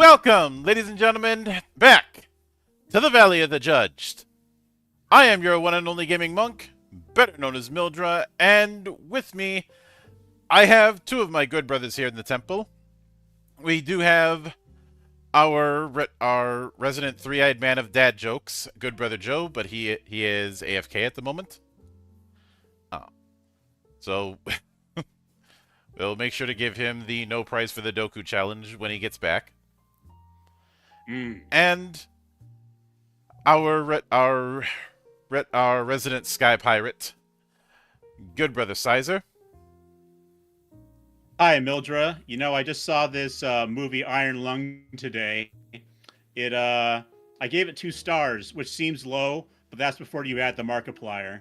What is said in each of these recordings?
Welcome, ladies and gentlemen, back to the Valley of the Judged. I am your one and only gaming monk, better known as Mildra, and with me, I have two of my good brothers here in the temple. We do have our resident three-eyed man of dad jokes, good brother Joe, but he is AFK at the moment. So we'll make sure to give him the no prize for the Doku challenge when he gets back. And our resident sky pirate, good brother Sizer. Hi, Mildra. I just saw this movie Iron Lung today. I gave it 2 stars, which seems low, but that's before you add the Markiplier.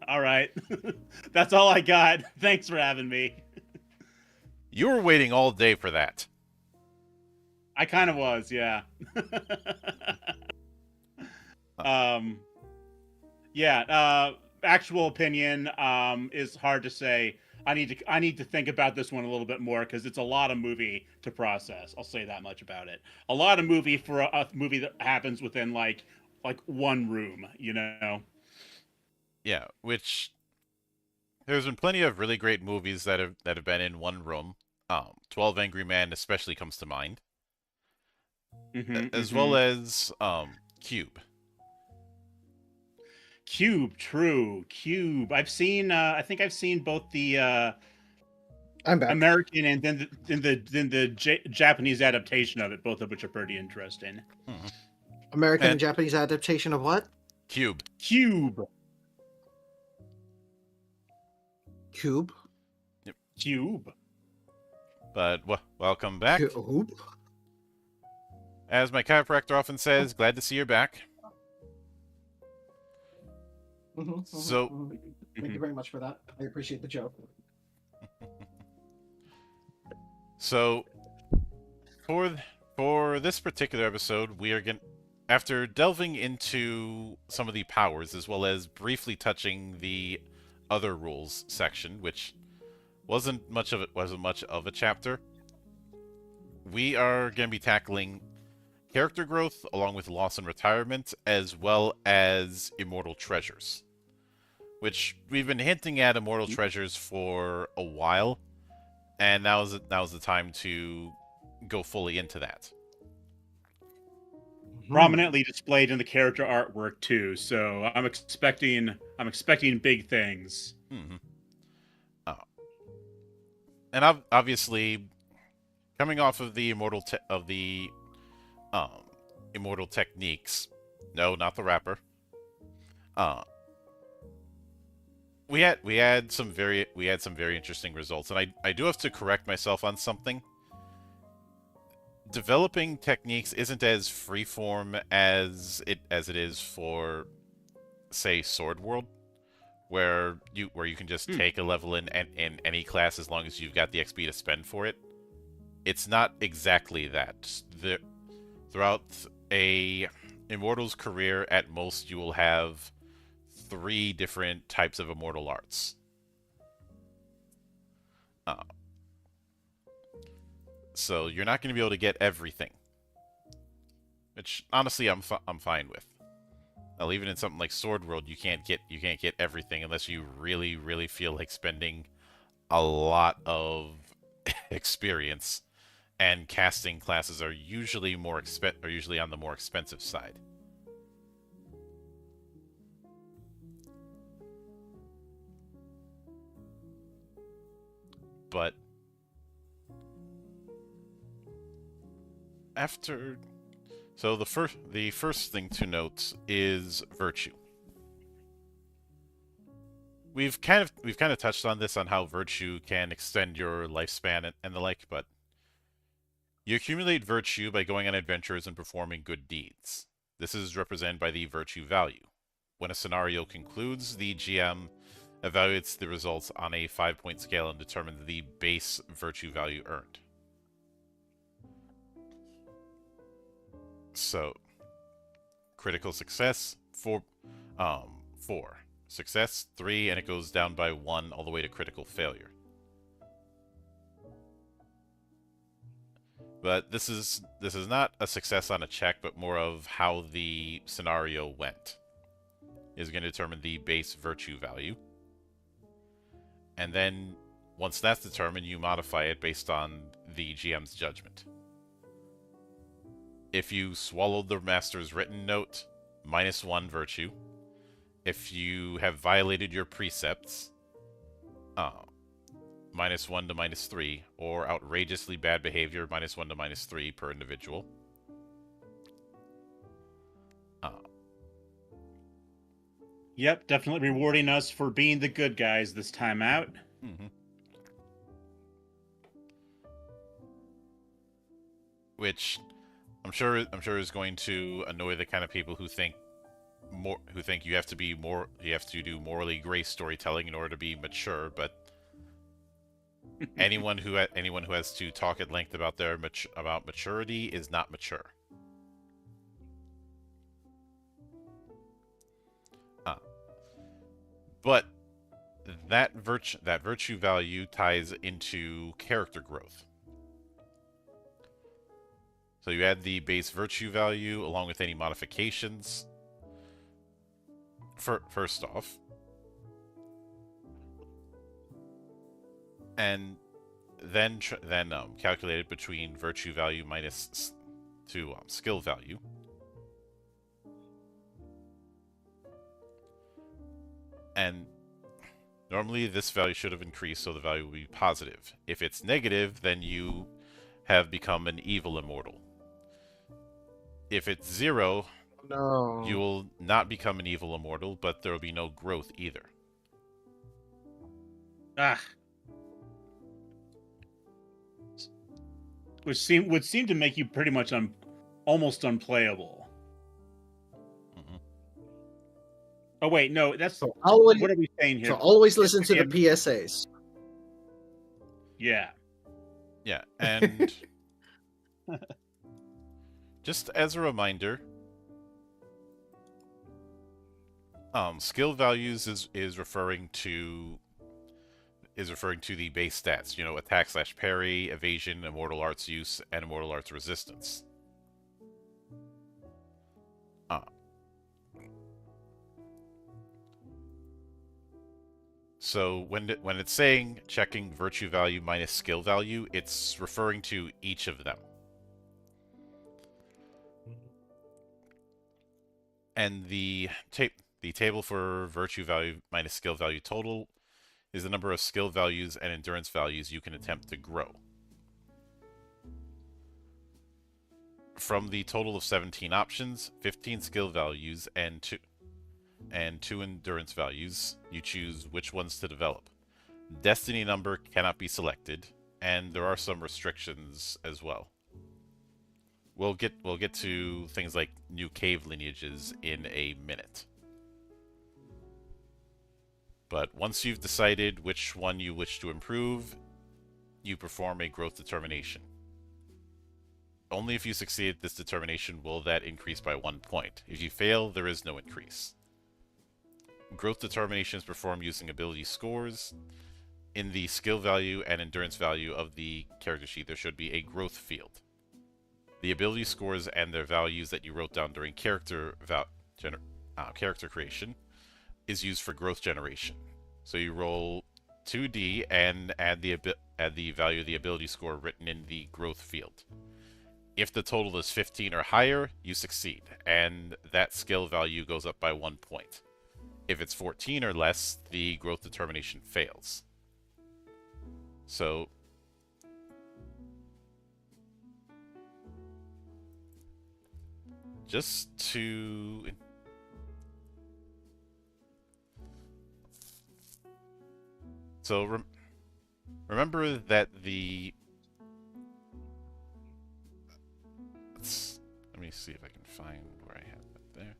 All right, that's all I got. Thanks for having me. You were waiting all day for that. I kind of was, yeah. Actual opinion is hard to say. I need to think about this one a little bit more because it's a lot of movie to process. I'll say that much about it. A lot of movie for a movie that happens within like one room, Yeah, which there's been plenty of really great movies that have been in one room. 12 Angry Men especially comes to mind. As well as Cube. Cube. I've seen. I think I've seen both the I'm back. American and then the Japanese adaptation of it, both of which are pretty interesting. American and Japanese adaptation of what? Cube. Cube. Yep. Cube. But welcome back. Cube. As my chiropractor often says, glad to see you're back. So, thank you very much for that. I appreciate the joke. So, for this particular episode, we are going after delving into some of the powers as well as briefly touching the other rules section, which wasn't much of a chapter. We are going to be tackling character growth along with loss and retirement, as well as immortal treasures, which we've been hinting at immortal treasures for a while, and now's the time to go fully into that. Prominently displayed in the character artwork too, so I'm expecting big things. And obviously, coming off of the immortal techniques, no, not the rapper. We had some very interesting results, and I do have to correct myself on something. Developing techniques isn't as freeform as it is for, say, Sword World, where you can just take a level in any class as long as you've got the XP to spend for it. It's not exactly that. Throughout a Immortal's career, at most you will have 3 different types of immortal arts. So you're not going to be able to get everything, which honestly I'm fine with. Now, even in something like Sword World, you can't get everything unless you really feel like spending a lot of experience, and casting classes are usually on the more expensive side. But the first thing to note is virtue. We've kind of touched on this, on how virtue can extend your lifespan and the like, but you accumulate virtue by going on adventures and performing good deeds. This is represented by the virtue value. When a scenario concludes, the GM evaluates the results on a 5-point scale and determines the base virtue value earned. So, critical success, 4. Success, 3, and it goes down by 1 all the way to critical failure. But this is not a success on a check, but more of how the scenario went. Is going to determine the base virtue value. And then once that's determined, you modify it based on the GM's judgment. If you swallowed the master's written note, -1 virtue. If you have violated your precepts, -1 to -3, or outrageously bad behavior, -1 to -3 per individual. Yep, definitely rewarding us for being the good guys this time out. Mm-hmm. Which I'm sure is going to annoy the kind of people who think you have to do morally gray storytelling in order to be mature, but anyone who has to talk at length about about maturity is not mature. But that virtue value ties into character growth. So you add the base virtue value along with any modifications. First off, and then calculated between virtue value minus skill value. And normally this value should have increased, so the value will be positive. If it's negative, then you have become an evil immortal. If it's 0, No. you will not become an evil immortal, but there will be no growth either. Would seem to make you pretty much almost unplayable. Oh wait, no, that's so always, what are we saying here? So always listen to the PSAs. Yeah. Yeah, and just as a reminder, skill values is referring to the base stats. Attack/parry, evasion, immortal arts use, and immortal arts resistance. So when it's saying checking virtue value minus skill value, it's referring to each of them. And the table for virtue value minus skill value total is the number of skill values and endurance values you can attempt to grow. From the total of 17 options, 15 skill values, and 2 endurance values, you choose which ones to develop. Destiny number cannot be selected, and there are some restrictions as well. We'll get to things like new cave lineages in a minute. But once you've decided which one you wish to improve, you perform a growth determination. Only if you succeed this determination will that increase by 1 point. If you fail, there is no increase. Growth determinations performed using ability scores. In the skill value and endurance value of the character sheet, there should be a growth field. The ability scores and their values that you wrote down during character creation is used for growth generation. So you roll 2d and add the value of the ability score written in the growth field. If the total is 15 or higher, you succeed, and that skill value goes up by 1 point. If it's 14 or less, the growth determination fails. So just to remember that let me see if I can find where I have that there.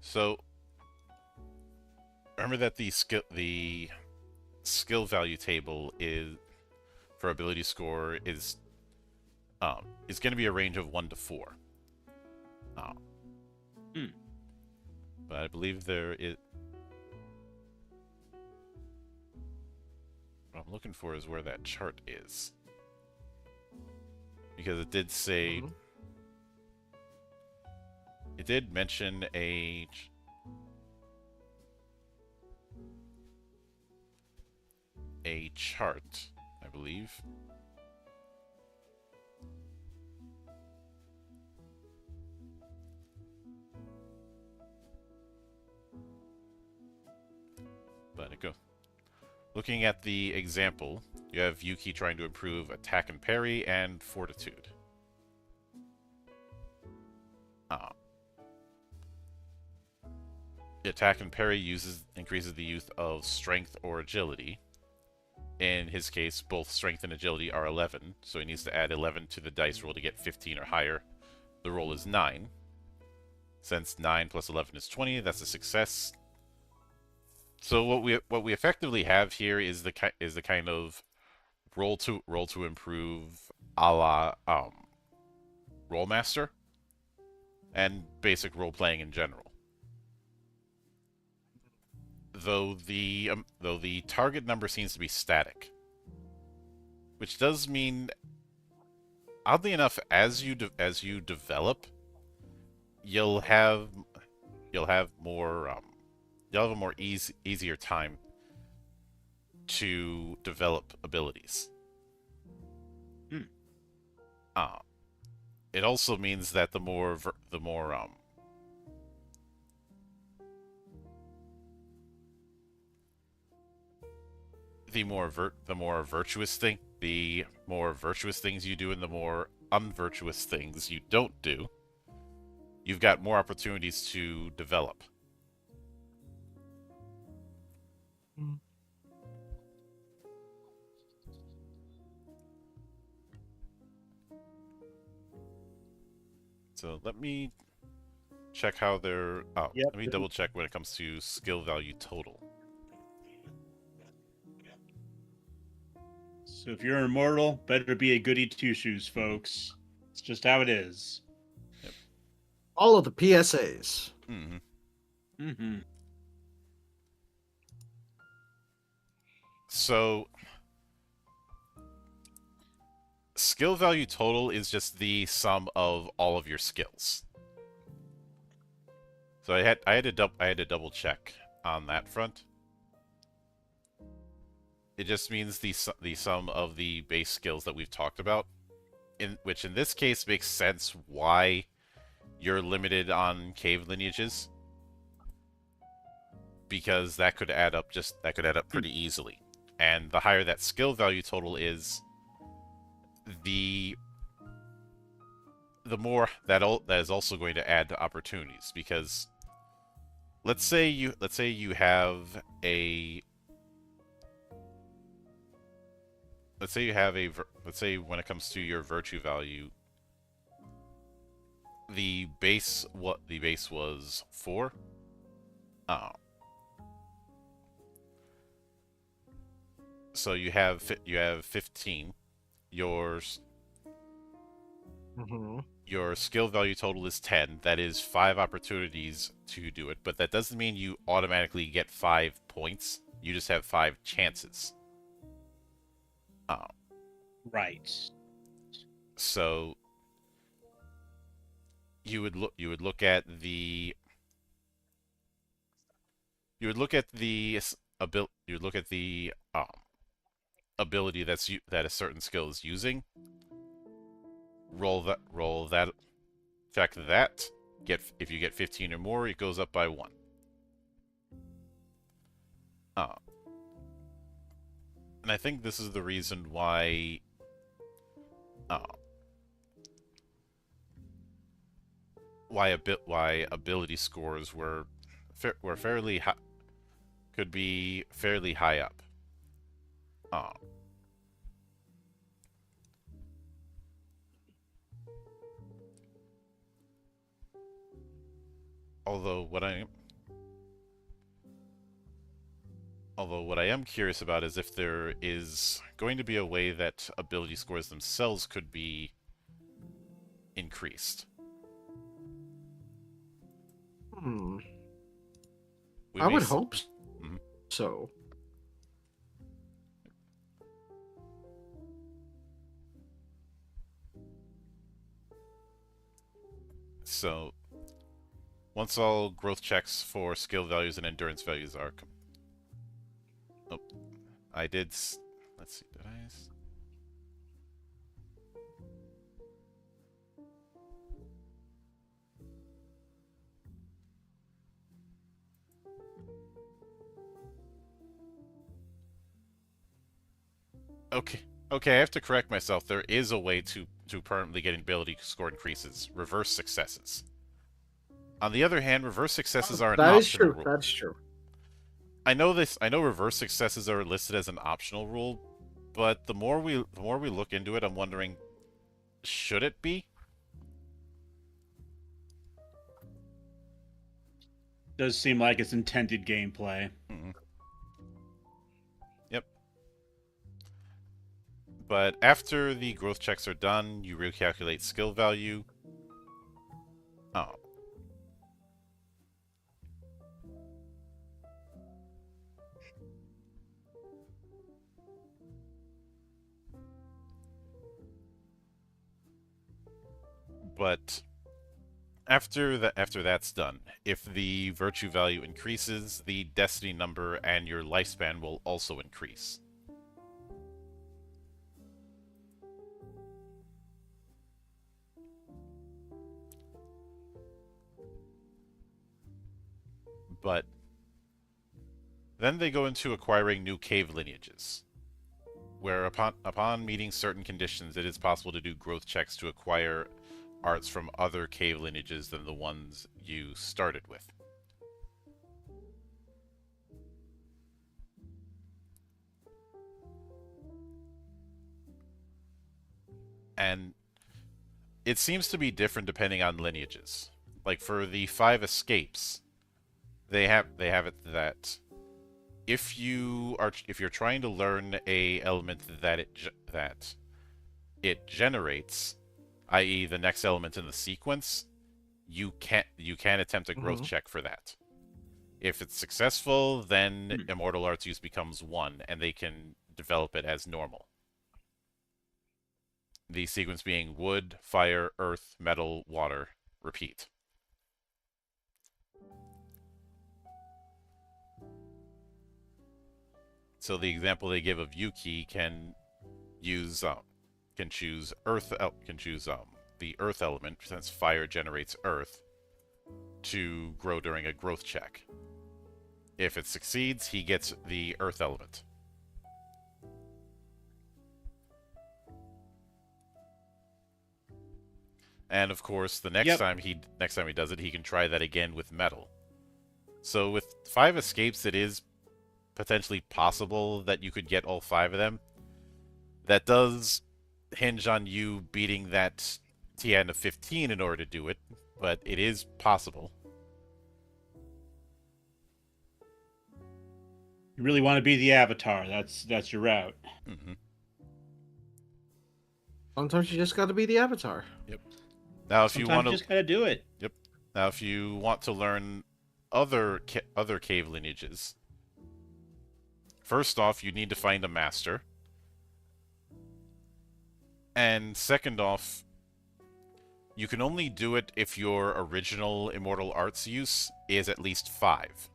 So remember that the skill value table is for ability score is going to be a range of 1 to 4. But I believe there is. What I'm looking for is where that chart is. because it did say Mhm. it did mention a chart, I believe. But it go. Looking at the example, you have Yuki trying to improve attack and parry and fortitude. Uh, attack and parry increases the use of strength or agility. In his case, both strength and agility are 11, so he needs to add 11 to the dice roll to get 15 or higher. The roll is 9. Since 9 plus 11 is 20, that's a success. So what we effectively have here is the kind of roll to improve a la Rollmaster and basic role playing in general. Though the target number seems to be static, which does mean, oddly enough, as you develop, you'll have more you'll have a more easier time to develop abilities. Hmm. It also means that the more the more virtuous things you do and the more unvirtuous things you don't do, you've got more opportunities to develop. Mm. So let me check how they're. Oh, Yep. let me double check when it comes to skill value total. So if you're immortal, better be a goody two shoes, folks. It's just how it is. All of the PSAs. Mm-hmm. Mm-hmm. So skill value total is just the sum of all of your skills. So I had to double check on that front. It just means the sum of the base skills that we've talked about, which in this case makes sense why you're limited on cave lineages, because that could add up pretty easily. And the higher that skill value total is, the more that is also going to add to opportunities, because let's say you have a let's say when it comes to your virtue value, the base was 4. So you have 15. Mm-hmm. Your skill value total is 10. That is 5 opportunities to do it, but that doesn't mean you automatically get 5 points. You just have 5 chances. Right. So you would look at the ability that a certain skill is using. Roll that, check that. If you get 15 or more, it goes up by 1. And I think this is the reason why why ability scores were fairly high, could be fairly high up. Although what I am curious about is if there is going to be a way that ability scores themselves could be increased. I would hope Mhm. so. So once all growth checks for skill values and endurance values are... Oh, I did... Let's see, did I... Okay. Okay, I have to correct myself. There is a way to permanently get ability score increases. Reverse successes. On the other hand, reverse successes are an That is optional true. rule. That's true. I know this. I know reverse successes are listed as an optional rule, but the more we look into it, I'm wondering, should it be? Does seem like it's intended gameplay. Mm-mm. Yep. But after the growth checks are done, you recalculate skill value. Oh. But after that's done, if the virtue value increases, the destiny number and your lifespan will also increase. But then they go into acquiring new cave lineages, where upon meeting certain conditions, it is possible to do growth checks to acquire arts from other cave lineages than the ones you started with. And it seems to be different depending on lineages. Like for the 5 escapes, they have it that if you're trying to learn a element that it generates, i.e. the next element in the sequence, you can attempt a growth check for that. If it's successful, then Immortal Arts use becomes 1, and they can develop it as normal. The sequence being wood, fire, earth, metal, water, repeat. So the example they give of Yuki can choose the earth element, since fire generates earth, to grow during a growth check. If it succeeds, he gets the earth element. And of course, the next time he does it, he can try that again with metal. So with 5 escapes, it is potentially possible that you could get all 5 of them. That does hinge on you beating that TN of 15 in order to do it, but it is possible. You really want to be the Avatar. That's your route. Mm-hmm. Sometimes you just got to be the Avatar. Yep. Now, if Sometimes you want to, just gotta do it. Yep. Now, if you want to learn other cave lineages, first off, you need to find a master, and second off, you can only do it if your original Immortal Arts use is at least 5.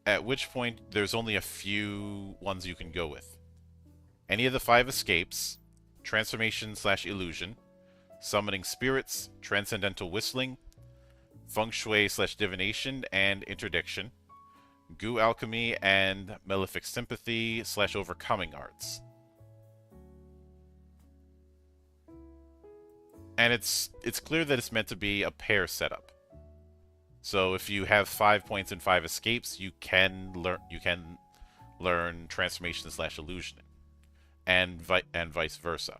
At which point, there's only a few ones you can go with. Any of the 5 escapes, transformation/illusion, summoning spirits, transcendental whistling, feng shui/divination, and interdiction, goo alchemy, and malefic sympathy/overcoming arts. And it's clear that it's meant to be a pair setup. So if you have 5 points and 5 escapes, you can learn transformation/illusion, and vice versa.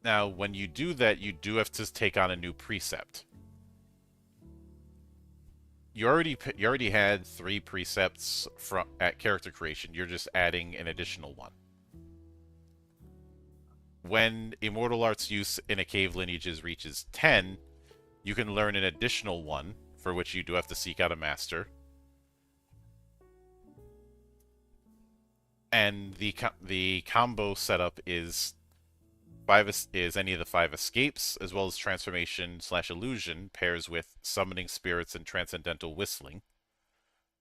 Now, when you do that, you do have to take on a new precept. You already had 3 precepts at character creation. You're just adding an additional one. When Immortal Arts use in a cave lineages reaches 10, you can learn an additional one for which you do have to seek out a master. And the combo setup is any of the 5 escapes, as well as transformation / illusion pairs with summoning spirits and transcendental whistling,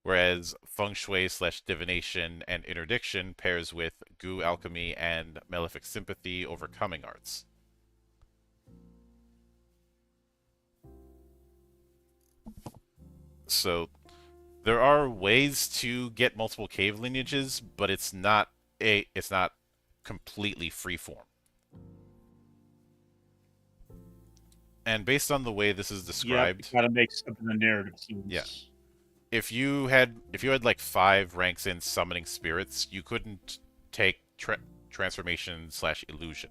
whereas feng shui / divination and interdiction pairs with goo alchemy and malefic sympathy overcoming arts. So there are ways to get multiple cave lineages, but it's not completely freeform. And based on the way this is described, you gotta make something the narrative seems. Yeah. If you had like 5 ranks in summoning spirits, you couldn't take transformation / illusion.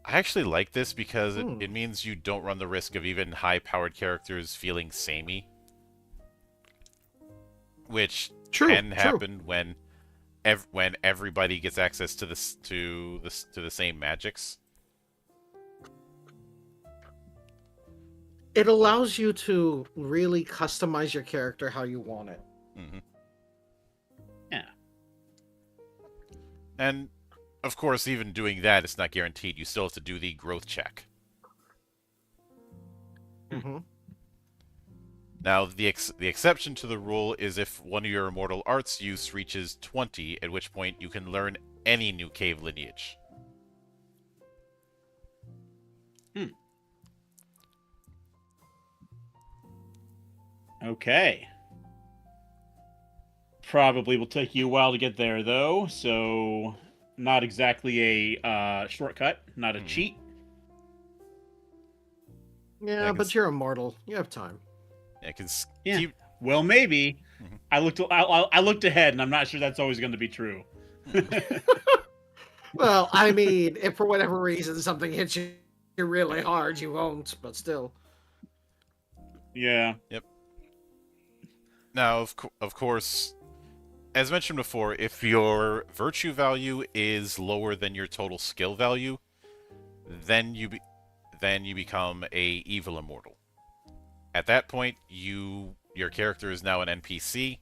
I actually like this because it means you don't run the risk of even high-powered characters feeling samey, which can happen when everybody gets access to the same magics. It allows you to really customize your character how you want it. Mm-hmm. Yeah. And of course, even doing that, it's not guaranteed. You still have to do the growth check. Mm-hmm. Now, the exception to the rule is if one of your immortal arts use reaches 20, at which point you can learn any new cave lineage. Okay. Probably will take you a while to get there, though, so not exactly a shortcut, not a cheat. Yeah, but you're immortal. You have time. Yeah, because Well, maybe. Mhm. I looked ahead, and I'm not sure that's always going to be true. Well, I mean, if for whatever reason something hits you really hard, you won't, but still. Yeah. Yep. Now, of course, as mentioned before, if your virtue value is lower than your total skill value, then you become a evil immortal. At that point, your character is now an NPC,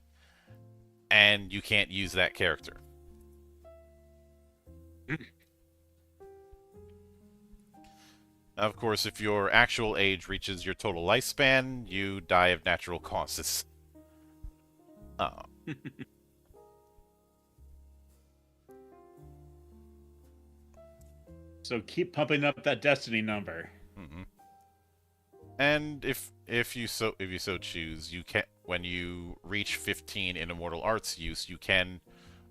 and you can't use that character. Of course, if your actual age reaches your total lifespan, you die of natural causes. So keep pumping up that destiny number. Mm-hmm. And if you so choose, you can, when you reach 15 in immortal arts use, you can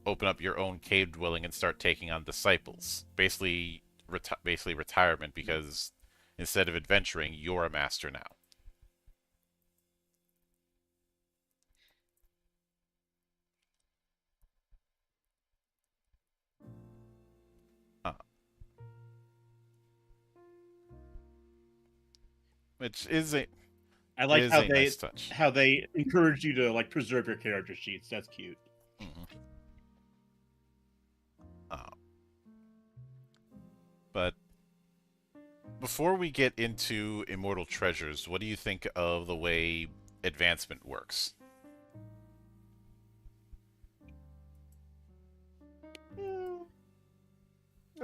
open up your own cave dwelling and start taking on disciples. Basically retirement, because instead of adventuring, you're a master now. Which is a I like nice touch. how they encourage you to like preserve your character sheets. That's cute. Mm-hmm. But before we get into Immortal Treasures, what do you think of the way advancement works?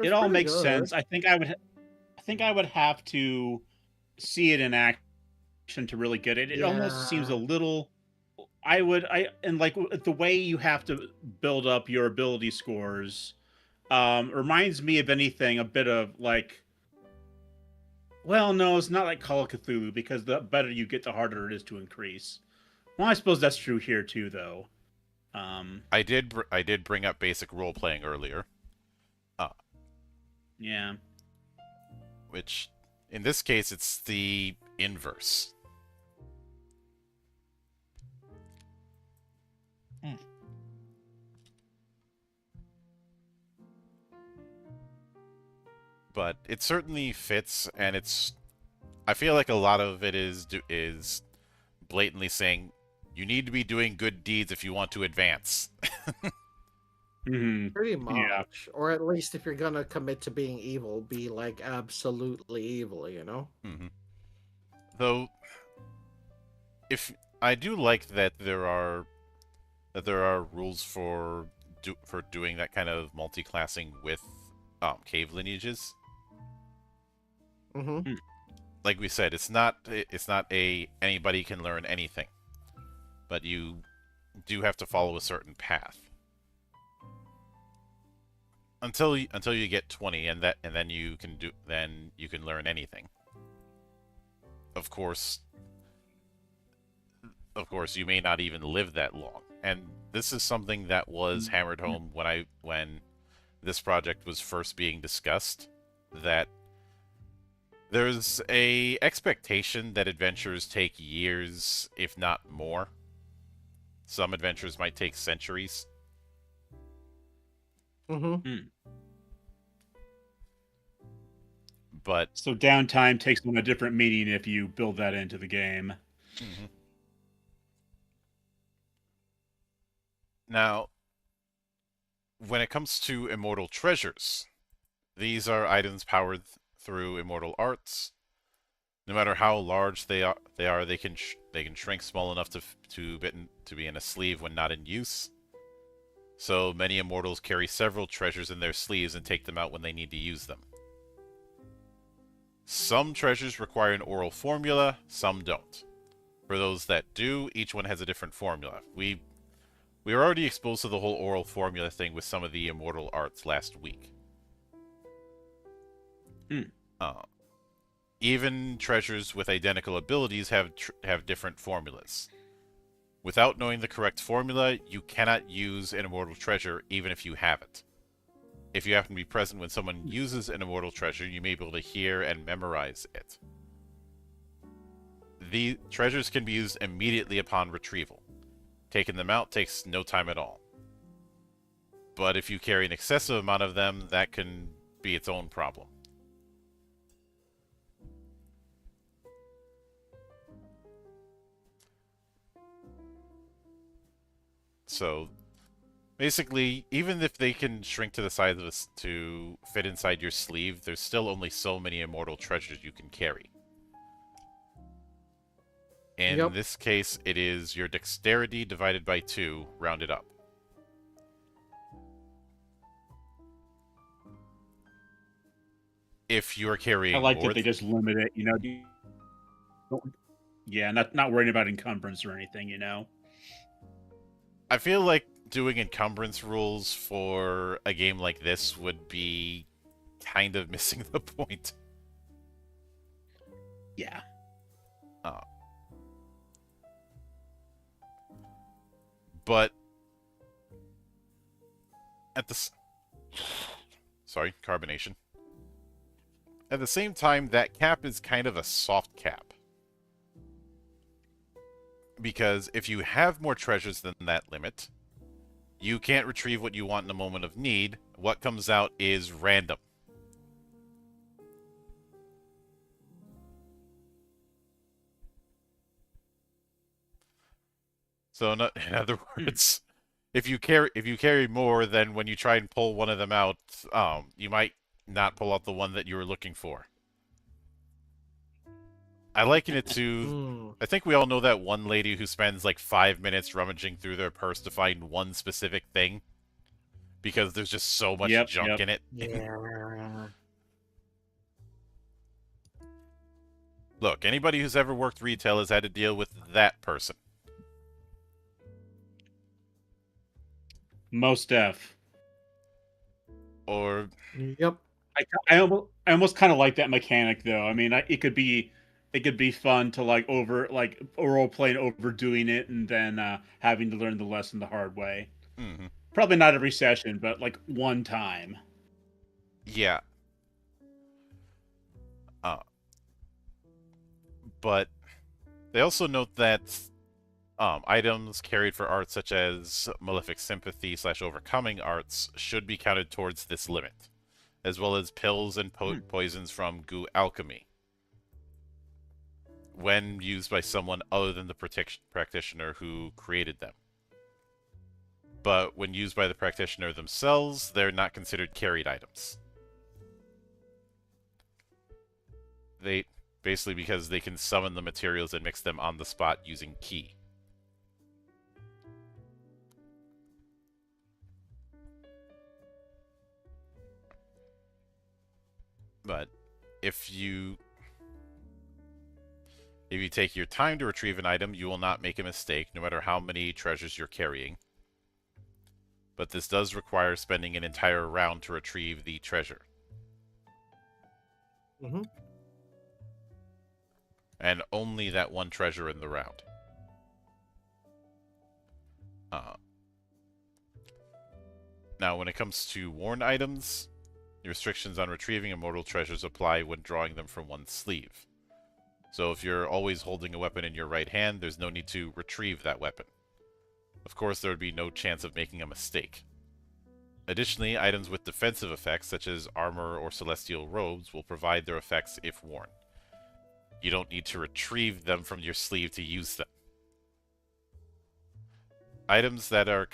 It all makes sense. I think I would have to see it in action to really get it. It almost seems a little. And like the way you have to build up your ability scores reminds me of anything a bit of like. Well, no, it's not like Call of Cthulhu, because the better you get, the harder it is to increase. Well, I suppose that's true here too, though. I did bring up basic role playing earlier. Yeah. Which, in this case, it's the inverse. But it certainly fits, and I feel like a lot of it is blatantly saying you need to be doing good deeds if you want to advance. Mm-hmm. Pretty much. Yeah. Or at least if you're gonna commit to being evil, be like absolutely evil, you know? Mm-hmm. Though, if I do like that there are rules for doing that kind of multi-classing with cave lineages. Mm-hmm. Like we said, it's not a anybody can learn anything, but you do have to follow a certain path until you get 20, and then you can learn anything. Of course, you may not even live that long, and this is something that was hammered home when this project was first being discussed, that there's a expectation that adventures take years, if not more. Some adventures might take centuries. Mm-hmm. But So downtime takes on a different meaning if you build that into the game. mhm. Now, when it comes to immortal treasures, these are items powered through immortal arts. No matter how large they can shrink small enough to be in a sleeve when not in use. So many immortals carry several treasures in their sleeves and take them out when they need to use them. Some treasures require an oral formula, some don't. For those that do, each one has a different formula. We were already exposed to the whole oral formula thing with some of the immortal arts last week. Uh, Even treasures with identical abilities have different formulas. Without knowing the correct formula, you cannot use an immortal treasure even if you have it. If you happen to be present when someone uses an immortal treasure, you may be able to hear and memorize it. The treasures can be used immediately upon retrieval. Taking them out takes no time at all. But if you carry an excessive amount of them, that can be its own problem. So, basically, even if they can shrink to the size of to fit inside your sleeve, there's still only so many immortal treasures you can carry. In this case, it is your dexterity divided by 2, rounded up. If you're carrying I like more that they just limit it, you know. Yeah, not worrying about encumbrance or anything, you know. I feel like doing encumbrance rules for a game like this would be kind of missing the point. Yeah. But at the sorry, carbonation. At the same time, that cap is kind of a soft cap. Because if you have more treasures than that limit, you can't retrieve what you want in a moment of need. What comes out is random. So in other words, if you carry more, then when you try and pull one of them out, you might not pull out the one that you were looking for. I liken it to, I think we all know that one lady who spends like 5 minutes rummaging through their purse to find one specific thing because there's just so much junk in it. Yeah. Look, anybody who's ever worked retail has had to deal with that person. Most def. Or Yep. I almost kind of like that mechanic though. I mean, it could be fun to like role playing overdoing it and then having to learn the lesson the hard way. mm-hmm. Probably not every session, but like one time. Yeah. But they also note that items carried for arts such as Malefic Sympathy / Overcoming arts should be counted towards this limit, as well as pills and poisons from Goo Alchemy, when used by someone other than the practitioner who created them. But when used by the practitioner themselves, they're not considered carried items. Basically because they can summon the materials and mix them on the spot using ki. But if you take your time to retrieve an item, you will not make a mistake, no matter how many treasures you're carrying. But this does require spending an entire round to retrieve the treasure. Mm-hmm. And only that one treasure in the round. Now, when it comes to worn items, the restrictions on retrieving immortal treasures apply when drawing them from one's sleeve. So if you're always holding a weapon in your right hand, there's no need to retrieve that weapon. Of course, there would be no chance of making a mistake. Additionally, items with defensive effects, such as armor or celestial robes, will provide their effects if worn. You don't need to retrieve them from your sleeve to use them. Items that are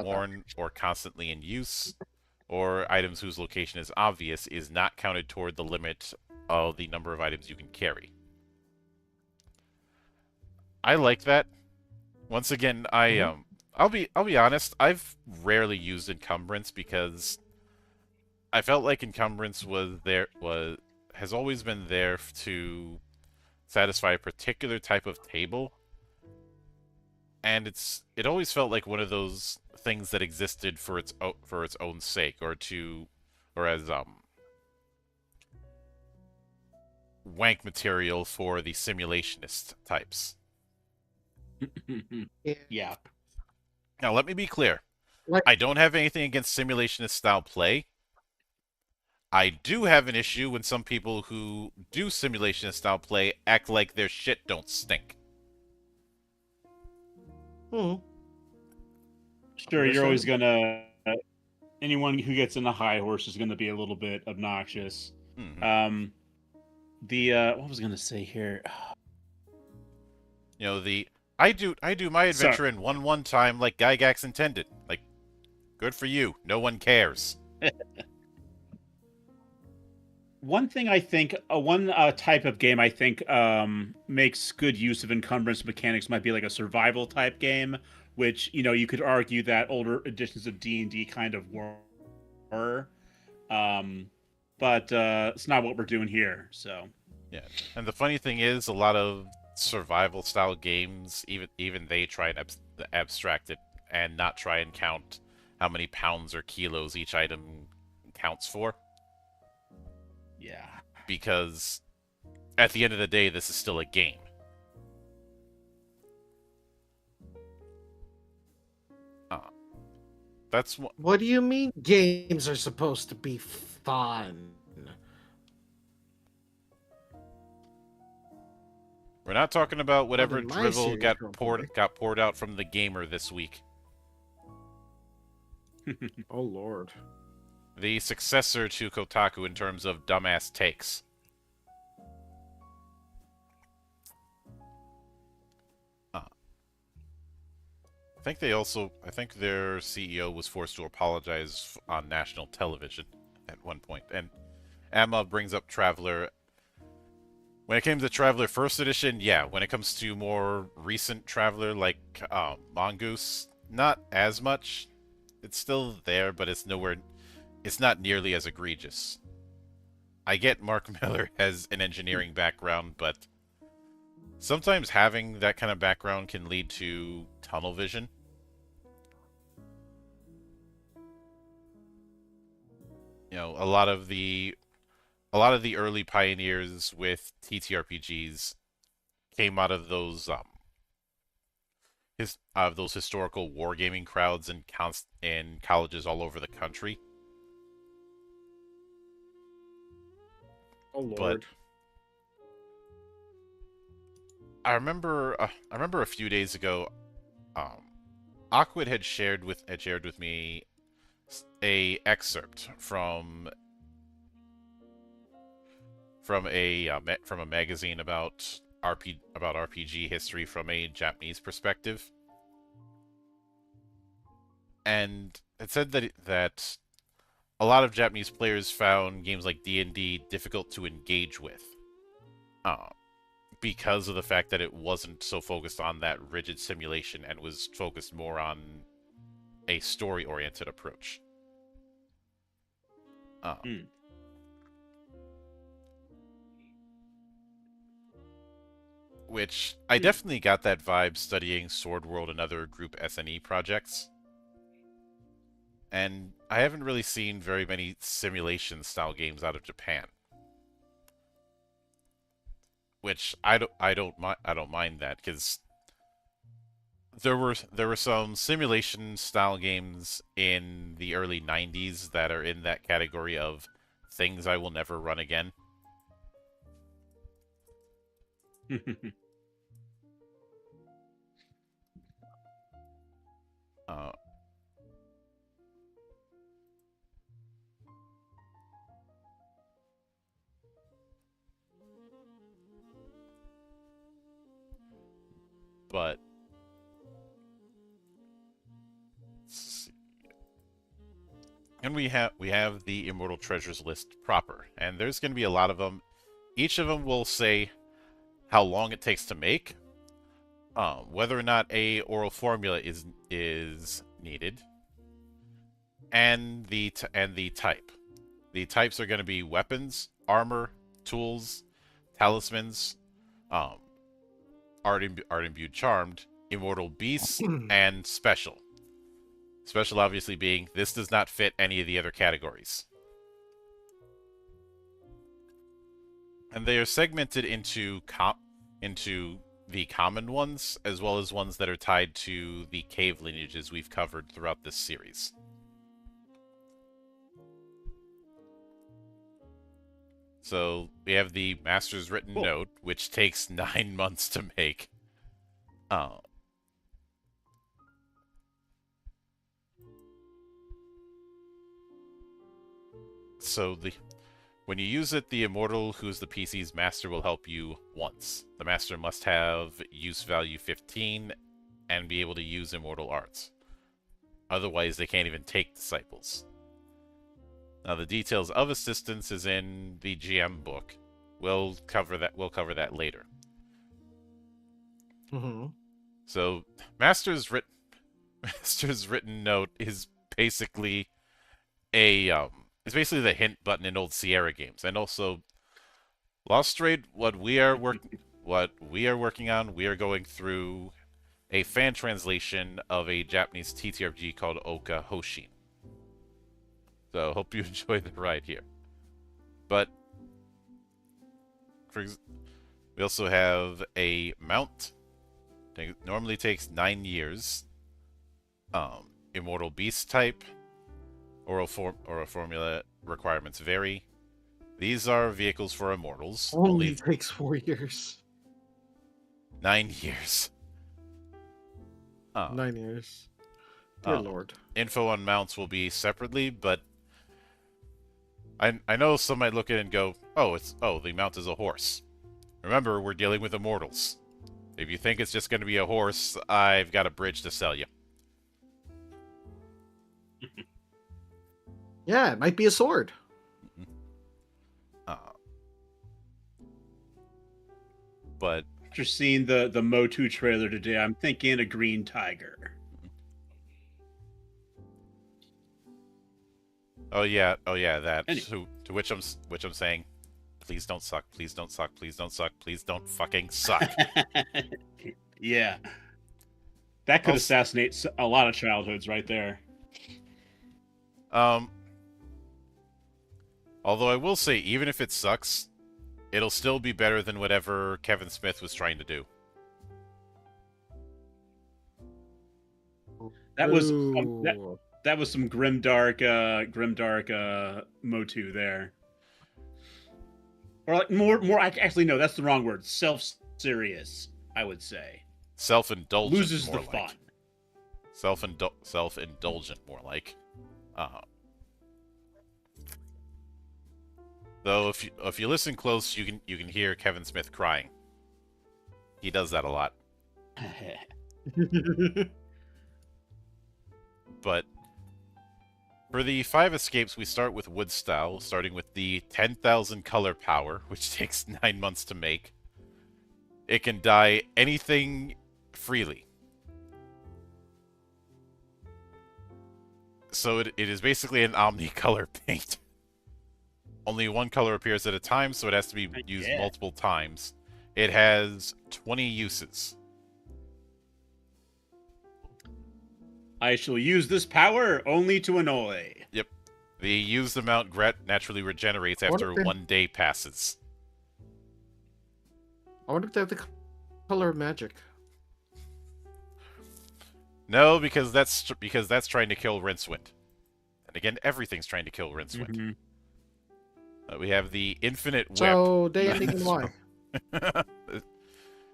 worn or constantly in use, or items whose location is obvious, is not counted toward the limit of the number of items you can carry. I like that. Once again, I'll be honest, I've rarely used encumbrance because I felt like encumbrance has always been there to satisfy a particular type of table. And it always felt like one of those things that existed for its own sake, or as wank material for the simulationist types. Yeah. Now, let me be clear. Like- I don't have anything against simulationist style play. I do have an issue when some people who do simulationist style play act like their shit don't stink. Sure, you're always gonna. Anyone who gets in a high horse is gonna be a little bit obnoxious. Mm-hmm. What was I gonna say here? You know, I do my adventure in one time like Gygax intended. Like, good for you. No one cares. One thing I think, one type of game I think makes good use of encumbrance mechanics might be like a survival type game, which you could argue that older editions of D&D kind of were, but it's not what we're doing here. So yeah, and the funny thing is, a lot of survival style games, even they try and abstract it and not try and count how many pounds or kilos each item counts for. Yeah. Because at the end of the day, this is still a game. That's what. What do you mean games are supposed to be fun? We're not talking about whatever in my drivel series, got hopefully. poured out from the gamer this week. Oh Lord. The successor to Kotaku in terms of dumbass takes. I think their CEO was forced to apologize on national television at one point. And Emma brings up Traveler. When it came to Traveler First Edition, yeah. When it comes to more recent Traveler like Mongoose, not as much. It's still there, but it's not nearly as egregious. I get Mark Miller has an engineering background, but sometimes having that kind of background can lead to tunnel vision. You know, a lot of the early pioneers with TTRPGs came out of those historical wargaming crowds in colleges all over the country. Oh Lord. But I remember a few days ago, Aquid had shared with me a excerpt from a magazine about RPG history from a Japanese perspective, and it said that a lot of Japanese players found games like D&D difficult to engage with. uh, because of the fact that it wasn't so focused on that rigid simulation and was focused more on a story-oriented approach. Hmm. Which I definitely got that vibe studying Sword World and other group SNE projects. And I haven't really seen very many simulation style games out of Japan. Which I don't mind that, because there were some simulation style games in the early 90s that are in that category of things I will never run again. Uh, but let's see. And we have the Immortal Treasures list proper, and there's going to be a lot of them. Each of them will say how long it takes to make, whether or not a oral formula is needed, and the type. The types are going to be weapons, armor, tools, talismans, um, art imbued charmed, immortal beasts, and special. Special obviously being this does not fit any of the other categories. And they are segmented into the common ones, as well as ones that are tied to the cave lineages we've covered throughout this series. So we have the Master's Written Cool. Note, which takes 9 months to make. Uh, so when you use it, the Immortal, who's the PC's master, will help you once. The master must have use value 15 and be able to use Immortal Arts. Otherwise, they can't even take disciples. Now, the details of assistance is in the GM book. We'll cover that later. Mm-hmm. So, Master's Written Note is basically it's basically the hint button in old Sierra games, and also Lost Raid. What we are working on, we are going through a fan translation of a Japanese TTRPG called Ouka Houshin. So hope you enjoy the ride here. But we also have a mount. It normally takes 9 years. Immortal beast type. Oral formula requirements vary. These are vehicles for immortals. Only takes 4 years. 9 years. 9 years. Dear Lord. Info on mounts will be separately, but I know some might look at it and go, the mount is a horse. Remember, we're dealing with immortals. If you think it's just going to be a horse, I've got a bridge to sell you. Yeah, it might be a sword. But After seeing the Motu trailer today, I'm thinking a green tiger. Oh yeah, that. Anyway. To which I'm saying, please don't suck, please don't suck, please don't suck, please don't fucking suck. Yeah. That could assassinate a lot of childhoods right there. Although I will say, even if it sucks, it'll still be better than whatever Kevin Smith was trying to do. That was that was some grimdark Motu there. Or like more actually no, that's the wrong word. Self-serious, I would say. Self-indulgent. Loses more the like. fun. Self-indulgent, more like. Though if you listen close, you can hear Kevin Smith crying. He does that a lot. But For the 5 escapes, we start with wood style, starting with the 10,000 color power, which takes 9 months to make. It can dye anything freely. So it is basically an omni-color paint. Only one color appears at a time, so it has to be used Yeah. multiple times. It has 20 uses. I shall use this power only to annoy. Yep. The used amount naturally regenerates I wonder after if they- 1 day passes. I wonder if they have the color of magic. No, because that's trying to kill Rincewind. And again, everything's trying to kill Rincewind. Mm-hmm. We have the Infinite Whip. So day ending in Y. The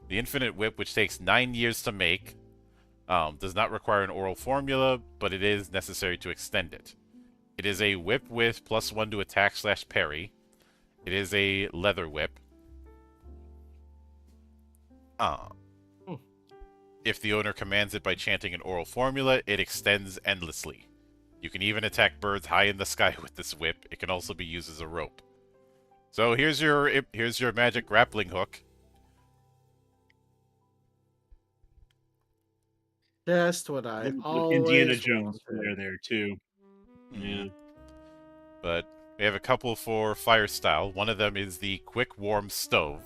Infinite Whip, which takes 9 years to make, does not require an oral formula, but it is necessary to extend it. It is a whip with +1 to attack / parry. It is a leather whip. If the owner commands it by chanting an oral formula, it extends endlessly. You can even attack birds high in the sky with this whip. It can also be used as a rope. So here's your magic grappling hook. Just what I always Indiana Jones wanted. there too. Yeah. But we have a couple for fire style. One of them is the Quick Warm Stove.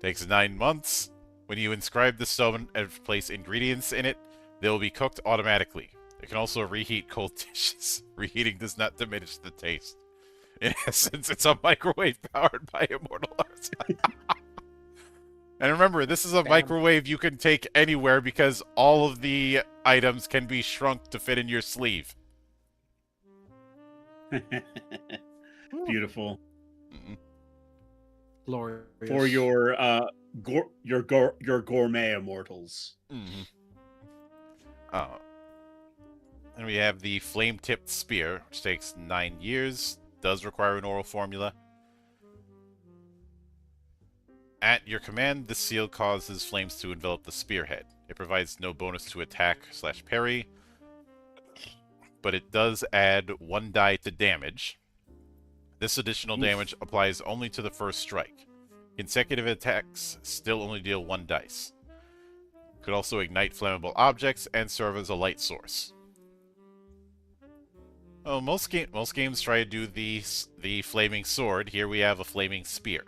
Takes 9 months. When you inscribe the stove and place ingredients in it, they will be cooked automatically. It can also reheat cold dishes. Reheating does not diminish the taste. In essence, it's a microwave powered by Immortal Arts. And remember, this is a microwave you can take anywhere because all of the items can be shrunk to fit in your sleeve. Beautiful. Glorious. For your gourmet immortals. Mm-hmm. And we have the flame-tipped spear, which takes 9 years, does require an oral formula. At your command, this seal causes flames to envelop the spearhead. It provides no bonus to attack / parry, but it does add 1 die to damage. This additional damage applies only to the first strike. Consecutive attacks still only deal 1 dice. Could also ignite flammable objects and serve as a light source. Oh, most games try to do the flaming sword. Here we have a flaming spear.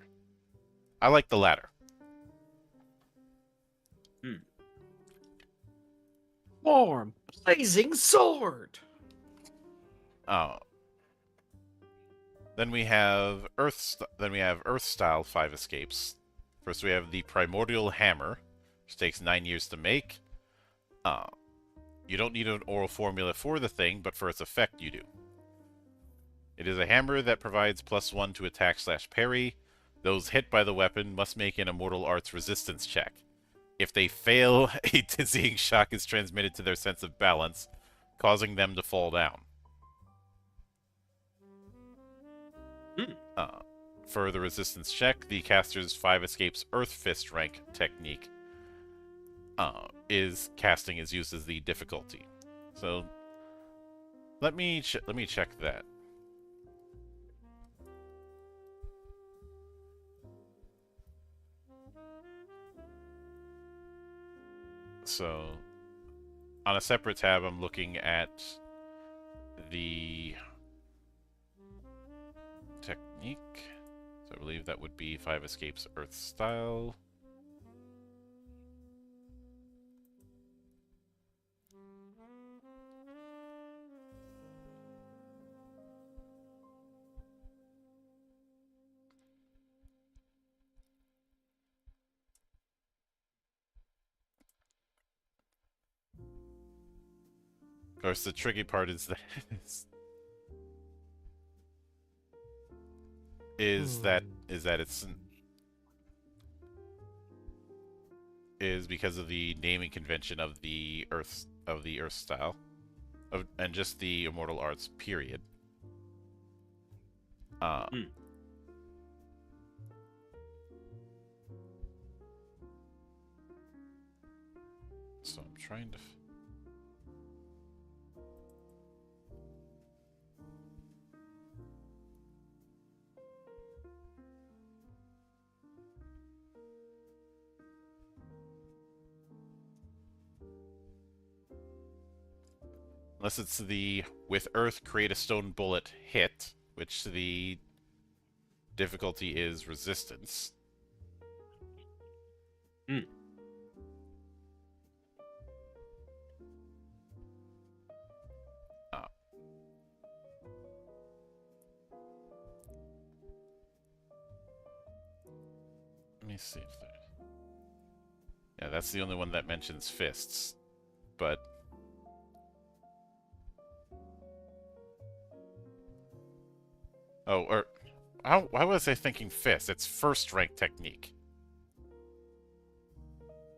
I like the latter. Warm, blazing sword. Oh. Then we have Earth style 5 escapes. First we have the Primordial Hammer, which takes 9 years to make. You don't need an oral formula for the thing, but for its effect you do. It is a hammer that provides +1 to attack / parry. Those hit by the weapon must make an Immortal Arts resistance check. If they fail, a dizzying shock is transmitted to their sense of balance, causing them to fall down. For the resistance check, the caster's 5 escapes Earth Fist rank technique casting is used as the difficulty. So let me check that. So on a separate tab, I'm looking at the technique. So I believe that would be 5 escapes Earth style. Of course, the tricky part is that is because of the naming convention of the Earth style, and just the Immortal Arts period. So I'm trying to. unless it's the with earth create a stone bullet hit, which the difficulty is resistance. Hmm. Oh. Let me see if there. Yeah, that's the only one that mentions fists, but. Oh, or why was I thinking fist? It's first rank technique.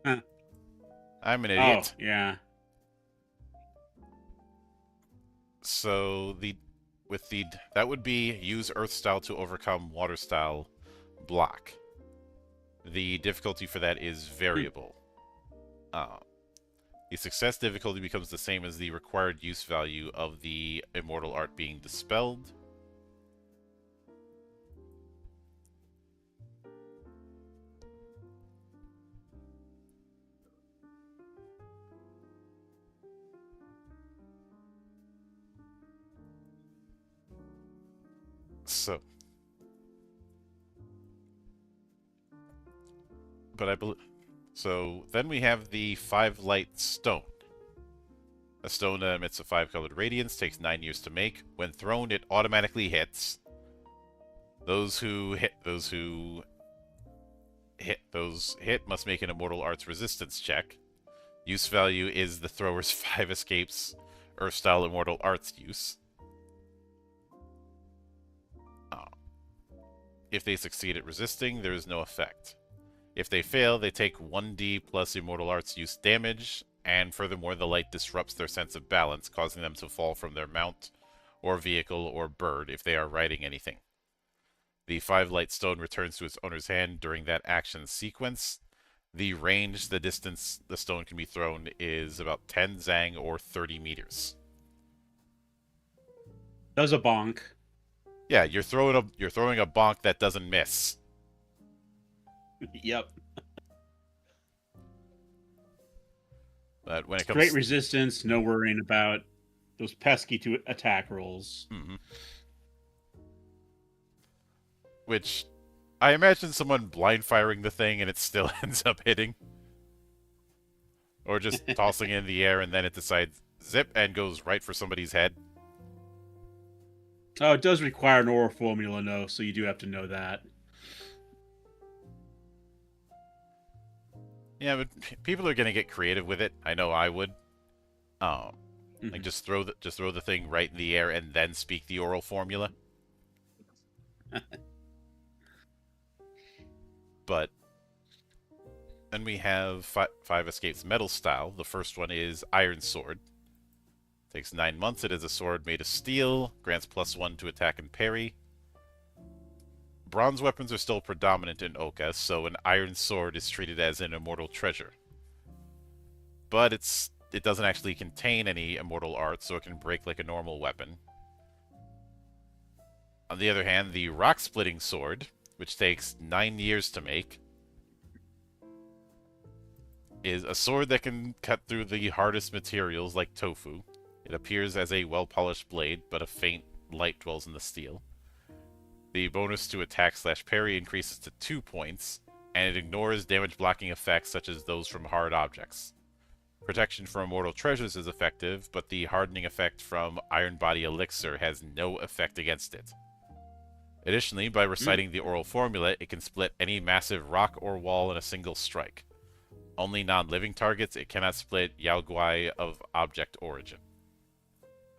Huh. I'm an Oh, idiot. yeah. So that would be use earth style to overcome water style block. The difficulty for that is variable. The success difficulty becomes the same as the required use value of the immortal art being dispelled. So, but I believe. So then we have the 5 light stone. A stone that emits a 5-colored radiance, takes 9 years to make. When thrown, it automatically hits. Those who hit must make an immortal arts resistance check. Use value is the thrower's 5 escapes Earth-style immortal arts use. If they succeed at resisting, there is no effect. If they fail, they take 1d plus immortal arts use damage, and furthermore, the light disrupts their sense of balance, causing them to fall from their mount, or vehicle, or bird if they are riding anything. The 5 light stone returns to its owner's hand during that action sequence. The range, the distance the stone can be thrown is about 10 zang or 30 meters. Does a bonk. Yeah, you're throwing a bonk that doesn't miss. Yep. But when it It's comes great resistance, no worrying about those pesky to attack rolls. Which I imagine someone blind firing the thing and it still ends up hitting. Or just tossing it in the air and then it decides zip and goes right for somebody's head. Oh, it does require an oral formula, though, so you do have to know that. Yeah, but people are gonna get creative with it. I know I would. Like just throw the thing right in the air and then speak the oral formula. But then we have 5 escapes metal style. The first one is Iron Sword. Takes 9 months. It is a sword made of steel. Grants +1 to attack and parry. Bronze weapons are still predominant in Ouka, so an iron sword is treated as an immortal treasure. But it doesn't actually contain any immortal art, so it can break like a normal weapon. On the other hand, the rock-splitting sword, which takes 9 years to make, is a sword that can cut through the hardest materials like tofu. It appears as a well-polished blade, but a faint light dwells in the steel. The bonus to attack/parry increases to 2 points, and it ignores damage-blocking effects such as those from hard objects. Protection from immortal treasures is effective, but the hardening effect from Iron Body Elixir has no effect against it. Additionally, by reciting the oral formula, it can split any massive rock or wall in a single strike. Only non-living targets, it cannot split Yaoguai of object origin.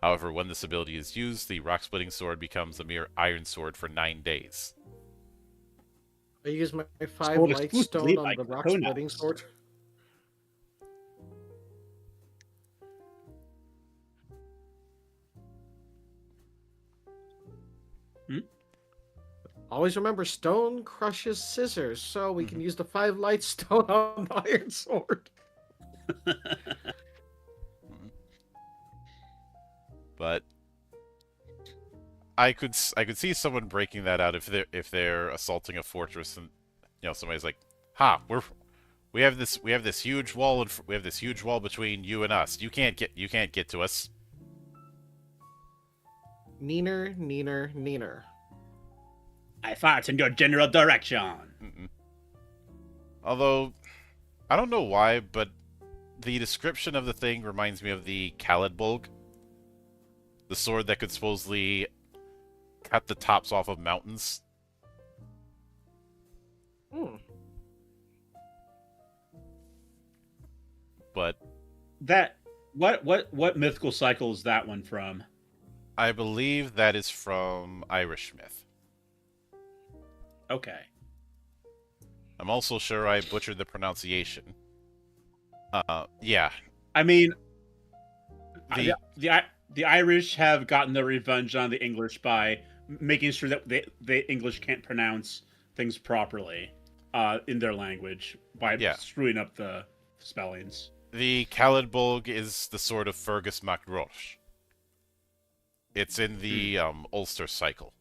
However, when this ability is used, the rock-splitting sword becomes a mere iron sword for 9 days. I use my 5 Sold light exclusively stone on by the rock Coconuts. splitting sword. Always remember, stone crushes scissors, so we can use the 5 light stone on the iron sword. But I could see someone breaking that out if they're assaulting a fortress and somebody's like, "Ha, we have this huge wall we have this huge wall between you and us. You can't get to us." Neener, neener, neener. I fart in your general direction. Mm-mm. Although, I don't know why, but the description of the thing reminds me of the Khalidbolg, the sword that could supposedly cut the tops off of mountains. Hmm. But That what mythical cycle is that one from? I believe that is from Irish myth. Okay. I'm also sure I butchered the pronunciation. Yeah. I mean, The the Irish have gotten their revenge on the English by making sure that the English can't pronounce things properly in their language by Yeah. screwing up the spellings. the Khalidbolg is the sword of Fergus MacRoch. It's in the Ulster cycle.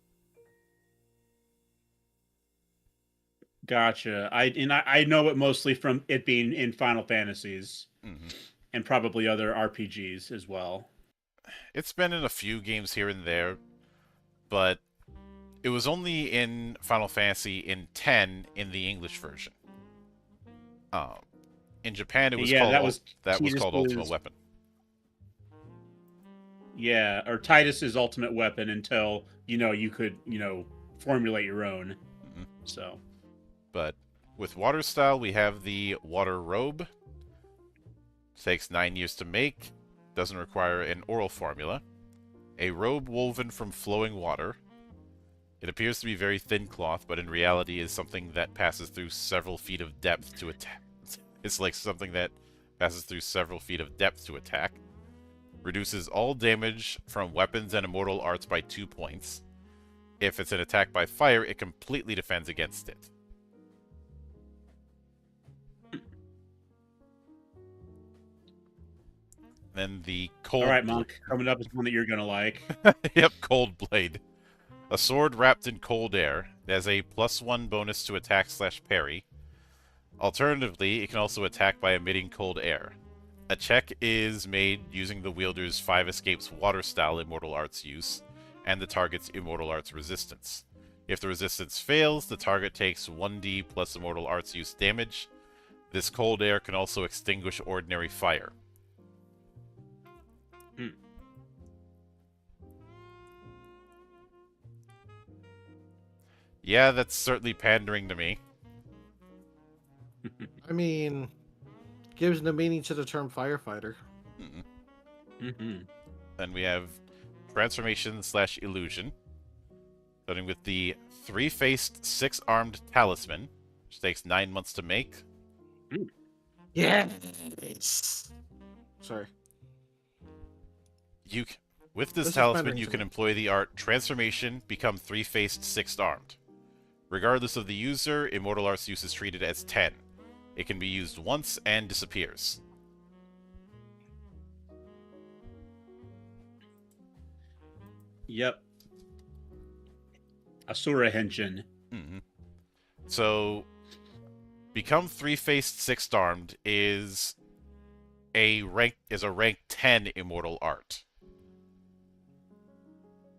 Gotcha. I know it mostly from it being in Final Fantasies Hmm. and probably other RPGs as well. It's been in a few games here and there, but it was only in Final Fantasy in 10 in the English version. In Japan, it was Yeah, called that was called Ultimate Titus's- Weapon. Yeah, or Titus's ultimate weapon until you could formulate your own. Mhm. So But with water style, we have the water robe. Takes 9 years to make. Doesn't require an oral formula. A robe woven from flowing water. It appears to be very thin cloth, but in reality is something that passes through several feet of depth to attack. It's like something that passes through several feet of depth to attack. Reduces all damage from weapons and immortal arts by 2 points. If it's an attack by fire, it completely defends against it. Then the cold. all right, Monk, coming up is one that you're gonna like. Yep, Cold Blade. A sword wrapped in cold air. It has a +1 bonus to attack/parry. Alternatively, it can also attack by emitting cold air. A check is made using the wielder's 5 escapes water style immortal arts use and the target's immortal arts resistance. If the resistance fails, the target takes 1d plus immortal arts use damage. This cold air can also extinguish ordinary fire. Yeah, that's certainly pandering to me. I mean, gives no meaning to the term firefighter. Mm-mm. Mm-hmm. Then we have Transformation/Illusion. Starting with the 3-faced, 6-armed talisman, which takes 9 months to make. Yes. Sorry. With this This is talisman, pandering you to can me. employ the art Transformation, become 3-faced, 6-armed. Regardless of the user, Immortal Arts use is treated as 10. It can be used once and disappears. Yep. Asura Henshin. Mm-hmm. So, become 3-faced, 6-armed is a rank 10 Immortal Art.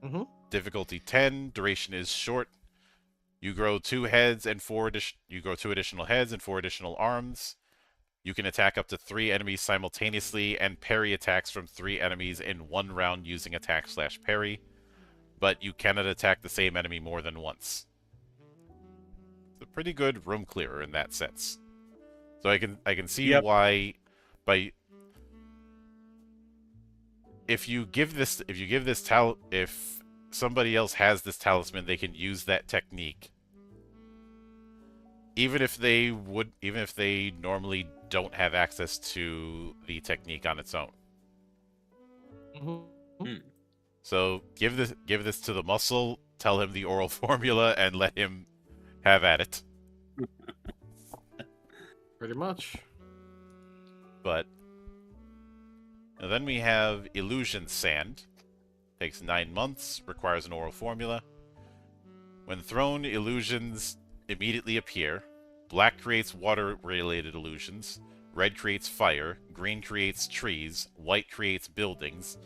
Mm-hmm. Difficulty 10. Duration is short. You grow 2 heads and 4 you grow 2 additional heads and 4 additional arms. You can attack up to 3 enemies simultaneously and parry attacks from 3 enemies in 1 round using attack/parry, but you cannot attack the same enemy more than once. It's a pretty good room clearer in that sense. So I can see Yep. why if somebody else has this talisman, they can use that technique. Even if they normally don't have access to the technique on its own. Mm-hmm. So give this to the muscle, tell him the oral formula, and let him have at it. Pretty much. But and then we have Illusion Sand. Takes 9 months, requires an oral formula. When thrown, illusions immediately appear. Black creates water-related illusions. Red creates fire. Green creates trees. White creates buildings.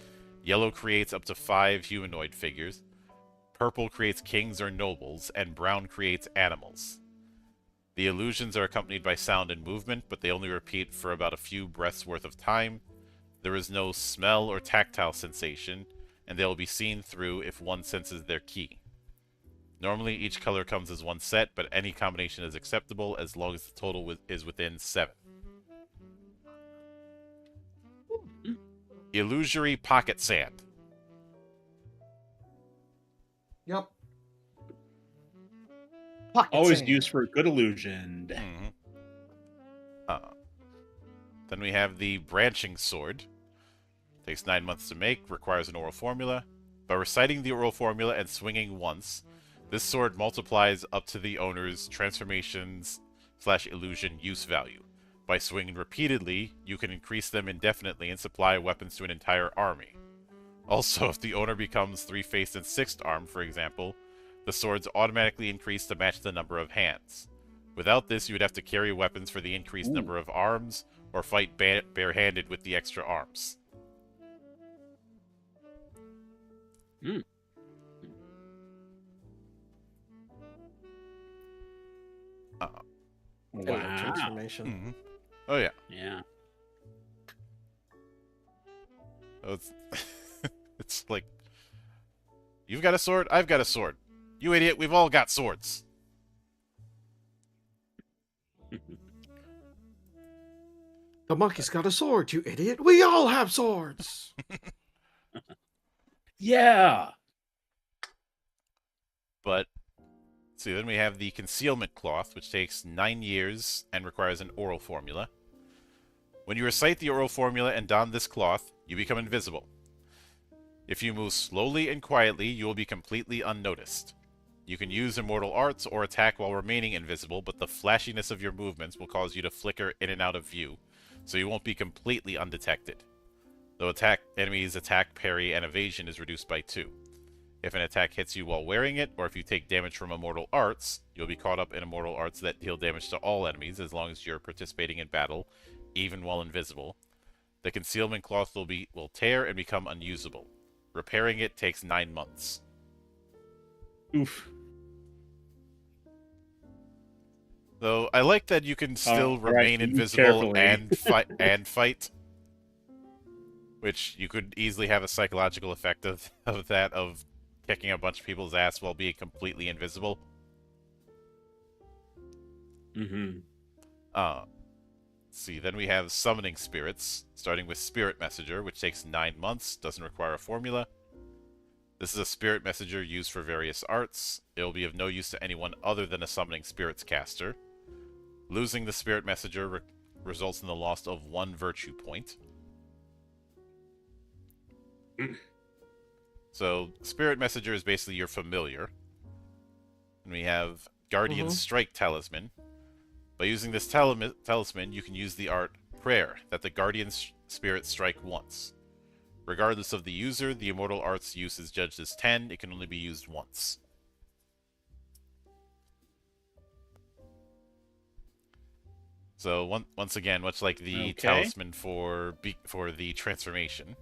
Yellow creates up to 5 humanoid figures. Purple creates kings or nobles, and brown creates animals. The illusions are accompanied by sound and movement, but they only repeat for about a few breaths worth of time. There is no smell or tactile sensation, and they will be seen through if one senses their ki. Normally, each color comes as one set, but any combination is acceptable as long as the total is within 7. Illusory Pocket Sand. Yep. Pocket Always sand. used for good illusion. Mm-hmm. Then we have the Branching Sword. Takes 9 months to make, requires an oral formula. By reciting the oral formula and swinging once, this sword multiplies up to the owner's transformations/illusion use value. By swinging repeatedly, you can increase them indefinitely and supply weapons to an entire army. Also, if the owner becomes 3-faced and 6th-armed, for example, the swords automatically increase to match the number of hands. Without this, you would have to carry weapons for the increased number of arms, or fight barehanded with the extra arms. Mm. Anyway, Wow. transformation. Mm-hmm. Oh yeah. Yeah. Oh, it's it's like, you've got a sword, I've got a sword. You idiot, we've all got swords. The monkey's got a sword, you idiot. We all have swords. Yeah. But see, then we have the Concealment Cloth, which takes 9 years and requires an oral formula. When you recite the oral formula and don this cloth, you become invisible. If you move slowly and quietly, you will be completely unnoticed. You can use immortal arts or attack while remaining invisible, but the flashiness of your movements will cause you to flicker in and out of view, so you won't be completely undetected. Though enemies' attack, parry, and evasion is reduced by 2. If an attack hits you while wearing it, or if you take damage from immortal arts, you'll be caught up in immortal arts that deal damage to all enemies as long as you're participating in battle, even while invisible. The concealment cloth will tear and become unusable. Repairing it takes 9 months. Oof. Though I like that you can still all remain right, invisible carefully. and fight, which you could easily have a psychological effect of that, of kicking a bunch of people's ass while being completely invisible. Mm-hmm. Let's see, then we have Summoning Spirits, starting with Spirit Messenger, which takes 9 months, doesn't require a formula. This is a Spirit Messenger used for various arts. It will be of no use to anyone other than a Summoning Spirits caster. Losing the Spirit Messenger results in the loss of 1 virtue point. So, Spirit Messenger is basically your familiar. And we have Guardian Strike Talisman. By using this talisman, you can use the art Prayer, that the Guardian Spirit strike once. Regardless of the user, the Immortal Art's use is judged as 10. It can only be used once. So once again, much like the talisman for the transformation,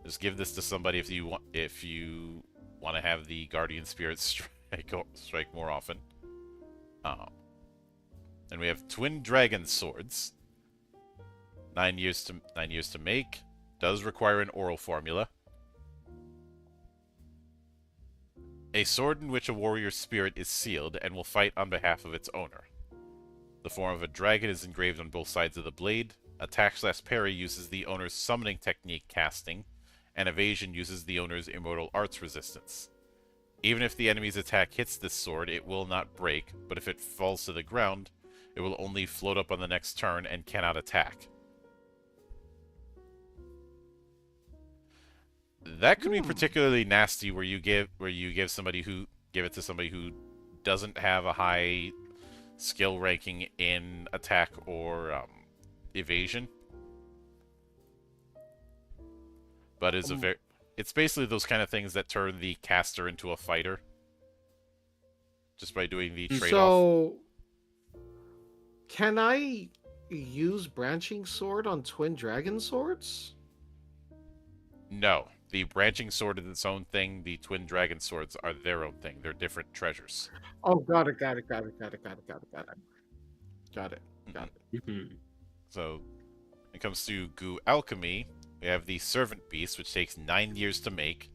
just give this to somebody if you want to have the Guardian Spirit strike more often. And we have Twin Dragon Swords. 9 years to make. Does require an oral formula. A sword in which a warrior's spirit is sealed and will fight on behalf of its owner. The form of a dragon is engraved on both sides of the blade. Attack/parry uses the owner's summoning technique casting, and evasion uses the owner's immortal arts resistance. Even if the enemy's attack hits this sword, it will not break, but if it falls to the ground, it will only float up on the next turn and cannot attack. That could be particularly nasty where you give it to somebody who doesn't have a high skill ranking in attack or evasion. But it's basically those kind of things that turn the caster into a fighter. Just by doing the trade-off. So, can I use Branching Sword on Twin Dragon Swords? No. The branching sword is its own thing. The twin dragon swords are their own thing. They're different treasures. Oh, got it, got it, got it, got it, got it, got it, got it. Got it, got it. Mhm. So, when it comes to goo alchemy, we have the servant beast, which takes 9 years to make.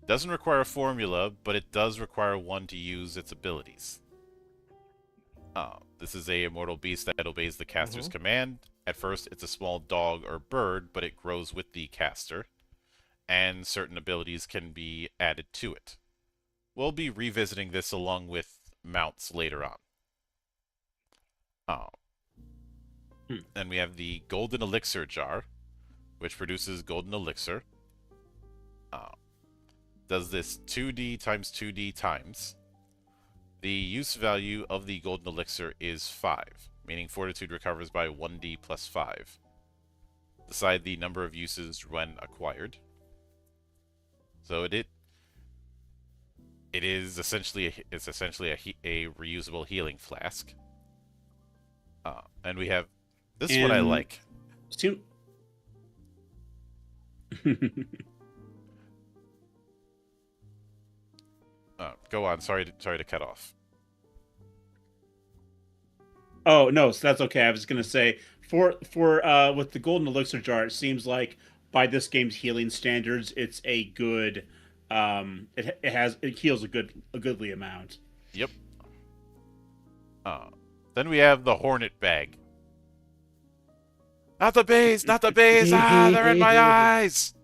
Doesn't require a formula, but it does require one to use its abilities. This is a immortal beast that obeys the caster's command. At first, it's a small dog or bird, but it grows with the caster, and certain abilities can be added to it. We'll be revisiting this along with mounts later on. Then we have the golden elixir jar, which produces golden elixir. Does this 2d times 2d times. The use value of the golden elixir is 5, meaning fortitude recovers by 1d plus 5. Decide the number of uses when acquired. So it is essentially a reusable healing flask. And we have this one I like. Go on. Sorry to cut off. Oh no, so that's okay. I was gonna say for with the golden elixir jar, it seems like by this game's healing standards, it's a good it heals a goodly amount. Yep. Then we have the hornet bag. Not the bees! Not the bees! They're in my eyes!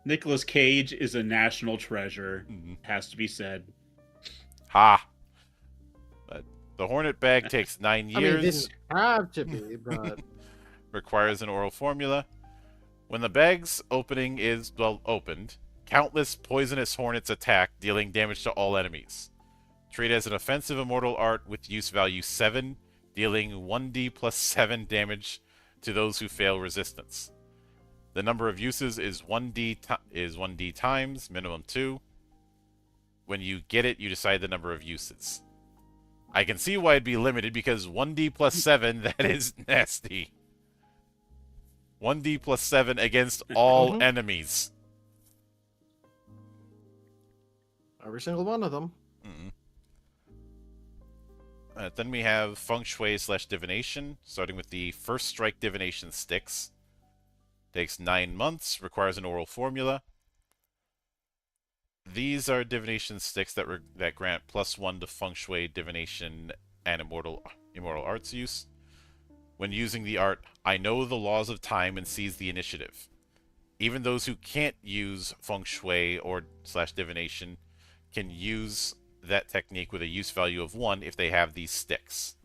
Nicolas Cage is a national treasure. Has to be said. Ha! But the hornet bag takes 9 years. I mean, it didn't have to be, but requires an oral formula. When the bag's opening is, opened, countless poisonous hornets attack, dealing damage to all enemies. Treat as an offensive immortal art with use value 7, dealing 1d plus 7 damage to those who fail resistance. The number of uses is 1d times, minimum 2. When you get it, you decide the number of uses. I can see why it'd be limited, because 1d plus 7, that is nasty. 1d plus 7 against all enemies. every single one of them. Then we have Feng Shui / Divination, starting with the First Strike Divination Sticks. Takes 9 months, requires an oral formula. These are divination sticks that grant +1 to Feng Shui, Divination, and Immortal Arts use. When using the art, I know the laws of time and seize the initiative. Even those who can't use Feng Shui or / Divination can use that technique with a use value of 1 if they have these sticks.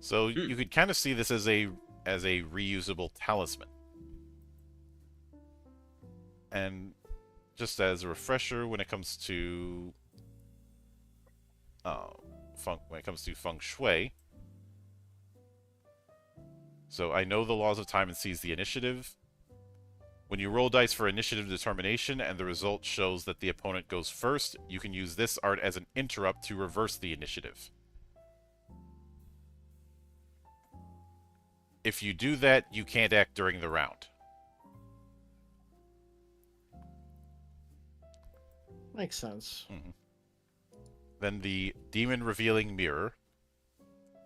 So you could kind of see this as a reusable talisman. And just as a refresher, when it comes to Feng Shui, so I know the laws of time and seize the initiative. When you roll dice for initiative determination and the result shows that the opponent goes first, you can use this art as an interrupt to reverse the initiative. If you do that, you can't act during the round. Makes sense. Then the Demon Revealing Mirror.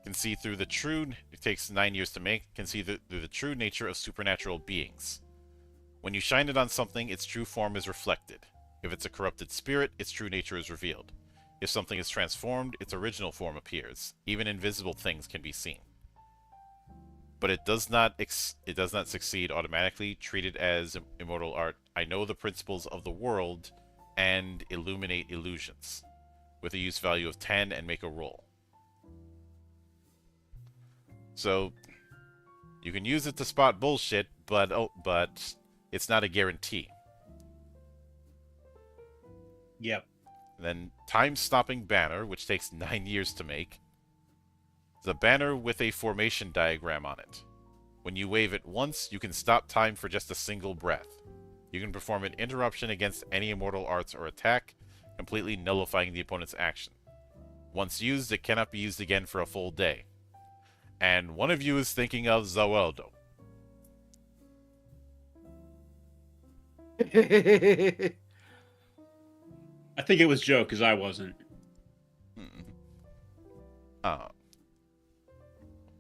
Can see through the true... It takes 9 years to make. Can see through the true nature of supernatural beings. When you shine it on something, its true form is reflected. If it's a corrupted spirit, its true nature is revealed. If something is transformed, its original form appears. Even invisible things can be seen. But it does not succeed automatically. Treat it as immortal art. I know the principles of the world and illuminate illusions. With a use value of 10 and make a roll. So, you can use it to spot bullshit, but it's not a guarantee. Yep. Then Time-Stopping Banner, which takes 9 years to make. The banner with a formation diagram on it. When you wave it once, you can stop time for just a single breath. You can perform an interruption against any immortal arts or attack, completely nullifying the opponent's action. Once used, it cannot be used again for a full day. and one of you is thinking of Zaweldo. I think it was Joe because I wasn't. Uh,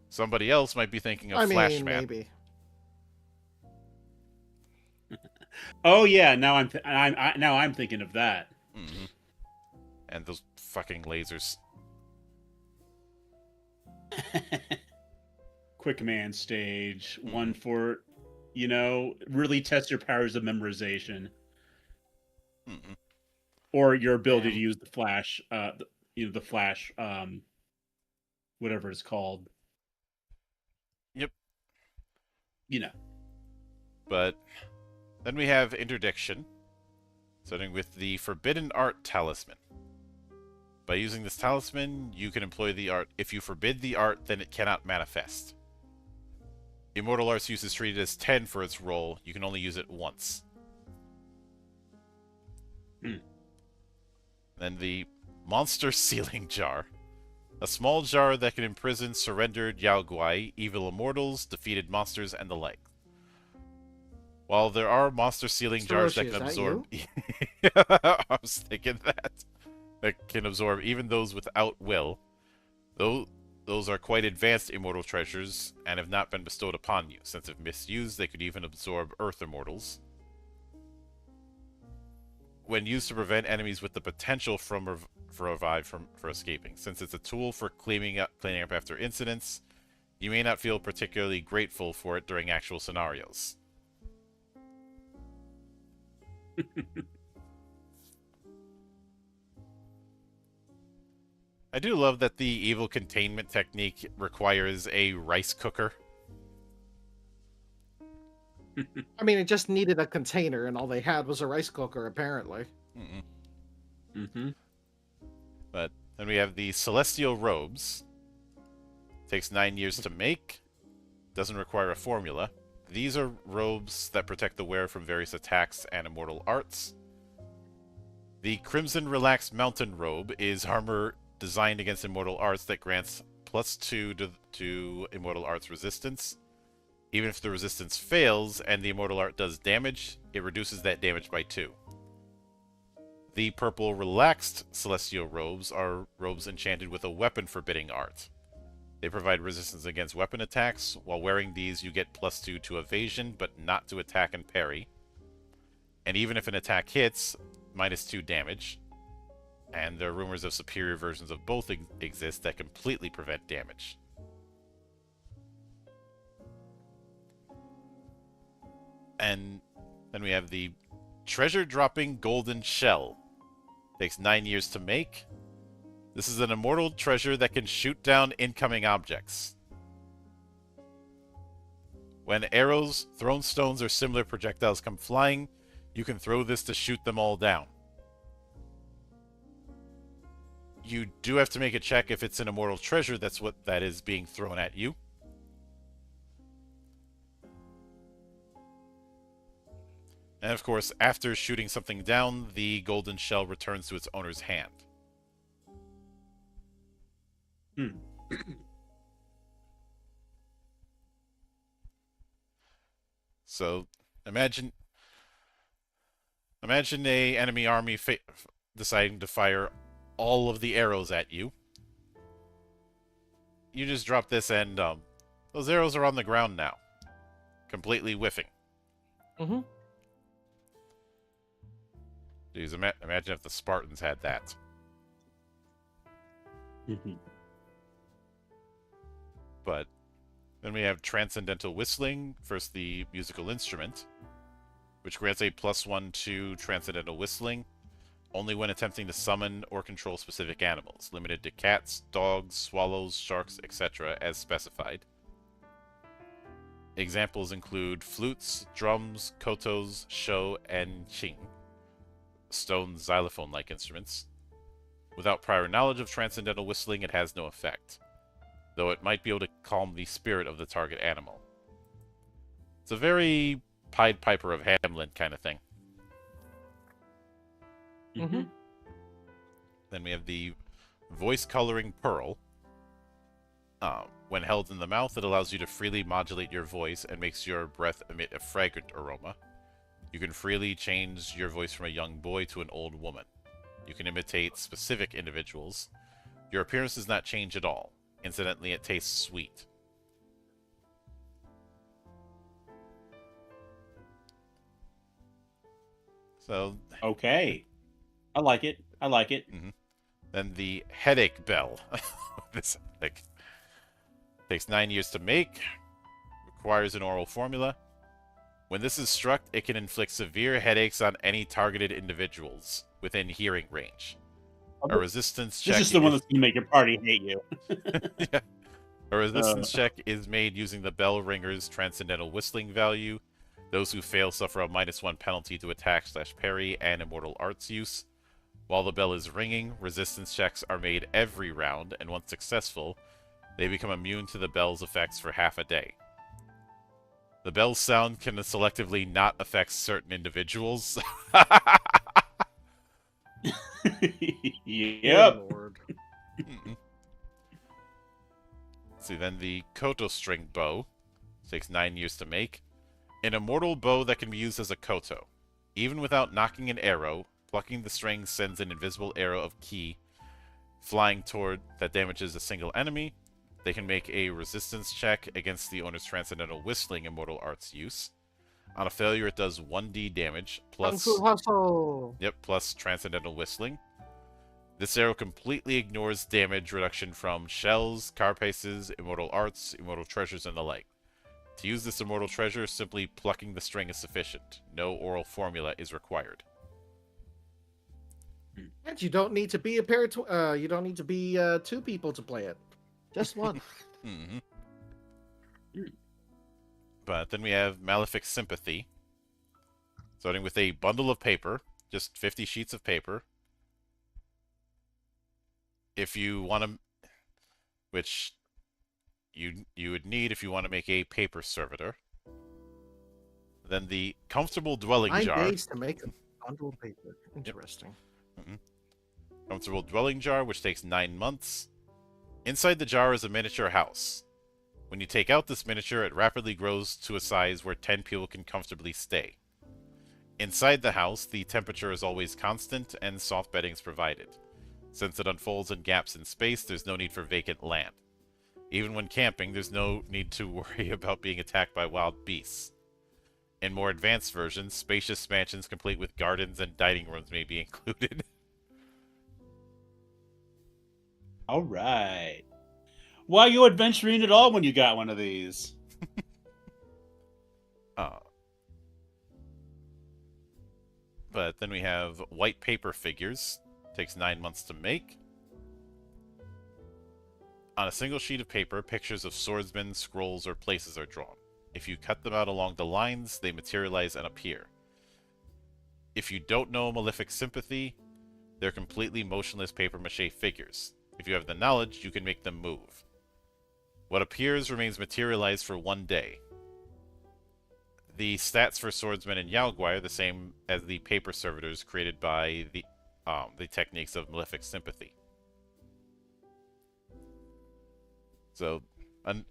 somebody else might be thinking of I mean, Flashman. maybe. Oh yeah, now I'm thinking of that. Mm-hmm. And those fucking lasers. Quick command stage, one for, really test your powers of memorization. Or your ability to use the flash, the flash, whatever it's called. Yep. But then we have interdiction, starting with the Forbidden Art Talisman. By using this talisman, you can employ the art. If you forbid the art, then it cannot manifest. Immortal Art's use is treated as 10 for its role. You can only use it once. Then the Monster Sealing Jar. A small jar that can imprison surrendered Yaoguai, evil immortals, defeated monsters, and the like. While there are monster sealing jars that can absorb... I was thinking that. That can absorb even those without will. Those are quite advanced immortal treasures and have not been bestowed upon you, since if misused, they could even absorb Earth immortals. When used to prevent enemies with the potential for revive for escaping. Since it's a tool for cleaning up after incidents, you may not feel particularly grateful for it during actual scenarios. I do love that the evil containment technique requires a rice cooker. I mean, it just needed a container, and all they had was a rice cooker, apparently. But then we have the Celestial Robes. Takes 9 years to make. Doesn't require a formula. These are robes that protect the wearer from various attacks and immortal arts. The Crimson Relaxed Mountain Robe is armor designed against immortal arts that grants +2 to immortal arts resistance. Even if the resistance fails and the immortal art does damage, it reduces that damage by 2. The Purple Relaxed Celestial Robes are robes enchanted with a weapon forbidding art. They provide resistance against weapon attacks. While wearing these, you get +2 to evasion, but not to attack and parry. And even if an attack hits, -2 damage. And there are rumors of superior versions of both exist that completely prevent damage. And then we have the Treasure-Dropping Golden Shell. Takes 9 years to make. This is an immortal treasure that can shoot down incoming objects. When arrows, thrown stones, or similar projectiles come flying, you can throw this to shoot them all down. You do have to make a check if it's an immortal treasure that's what that is being thrown at you. And of course, after shooting something down, the golden shell returns to its owner's hand. So, imagine a enemy army deciding to fire all of the arrows at you. You just drop this and those arrows are on the ground now. Completely whiffing. Jeez, imagine if the Spartans had that. But then we have Transcendental Whistling, first the musical instrument, which grants a +1 to Transcendental Whistling, only when attempting to summon or control specific animals, limited to cats, dogs, swallows, sharks, etc., as specified. Examples include flutes, drums, kotos, sho, and qing, stone xylophone-like instruments. Without prior knowledge of transcendental whistling, it has no effect, though it might be able to calm the spirit of the target animal. It's a very Pied Piper of Hamelin kind of thing. Then we have the Voice Coloring Pearl. When held in the mouth, it allows you to freely modulate your voice and makes your breath emit a fragrant aroma. You can freely change your voice from a young boy to an old woman. You can imitate specific individuals. Your appearance does not change at all. Incidentally, it tastes sweet. So, Okay. I like it. I like it. then the headache bell. This headache takes 9 years to make. Requires an oral formula. When this is struck, it can inflict severe headaches on any targeted individuals within hearing range. A resistance check. This is the one that's going to make your party hate you. Yeah. A resistance check is made using the bell ringer's transcendental whistling value. Those who fail suffer a -1 penalty to attack/parry and immortal arts use. While the bell is ringing, resistance checks are made every round, and once successful, they become immune to the bell's effects for half a day. The bell's sound can selectively not affect certain individuals. Yep. Good Lord. See, then the koto string bow. Takes 9 years to make. An immortal bow that can be used as a koto. Even without knocking an arrow, plucking the string sends an invisible arrow of ki flying toward that damages a single enemy. They can make a resistance check against the owner's transcendental whistling immortal arts use. On a failure, it does 1d damage plus Kung Fu Hustle. plus transcendental whistling. This arrow completely ignores damage reduction from shells, carapaces, immortal arts, immortal treasures, and the like. To use this immortal treasure, simply plucking the string is sufficient. No oral formula is required. And you don't need to be you don't need to be two people to play it. Just one. But then we have Malefic Sympathy. Starting with a bundle of paper, just 50 sheets of paper. If you want to, which you would need if you want to make a paper servitor. Then the Comfortable Dwelling 9 Jar. days to make a bundle of paper. Interesting. Comfortable Dwelling Jar, which takes 9 months. Inside the jar is a miniature house. When you take out this miniature, it rapidly grows to a size where 10 people can comfortably stay. Inside the house, the temperature is always constant and soft bedding is provided. Since it unfolds in gaps in space, there's no need for vacant land. Even when camping, there's no need to worry about being attacked by wild beasts. In more advanced versions, spacious mansions complete with gardens and dining rooms may be included. All right. Why are you adventuring at all when you got one of these? But then we have white paper figures. Takes 9 months to make. On a single sheet of paper, pictures of swordsmen, scrolls, or places are drawn. If you cut them out along the lines, they materialize and appear. If you don't know Malefic Sympathy, they're completely motionless papier-mâché figures. If you have the knowledge, you can make them move. What appears remains materialized for 1 day. The stats for swordsmen and Yaoguai are the same as the paper servitors created by the techniques of Malefic Sympathy. So,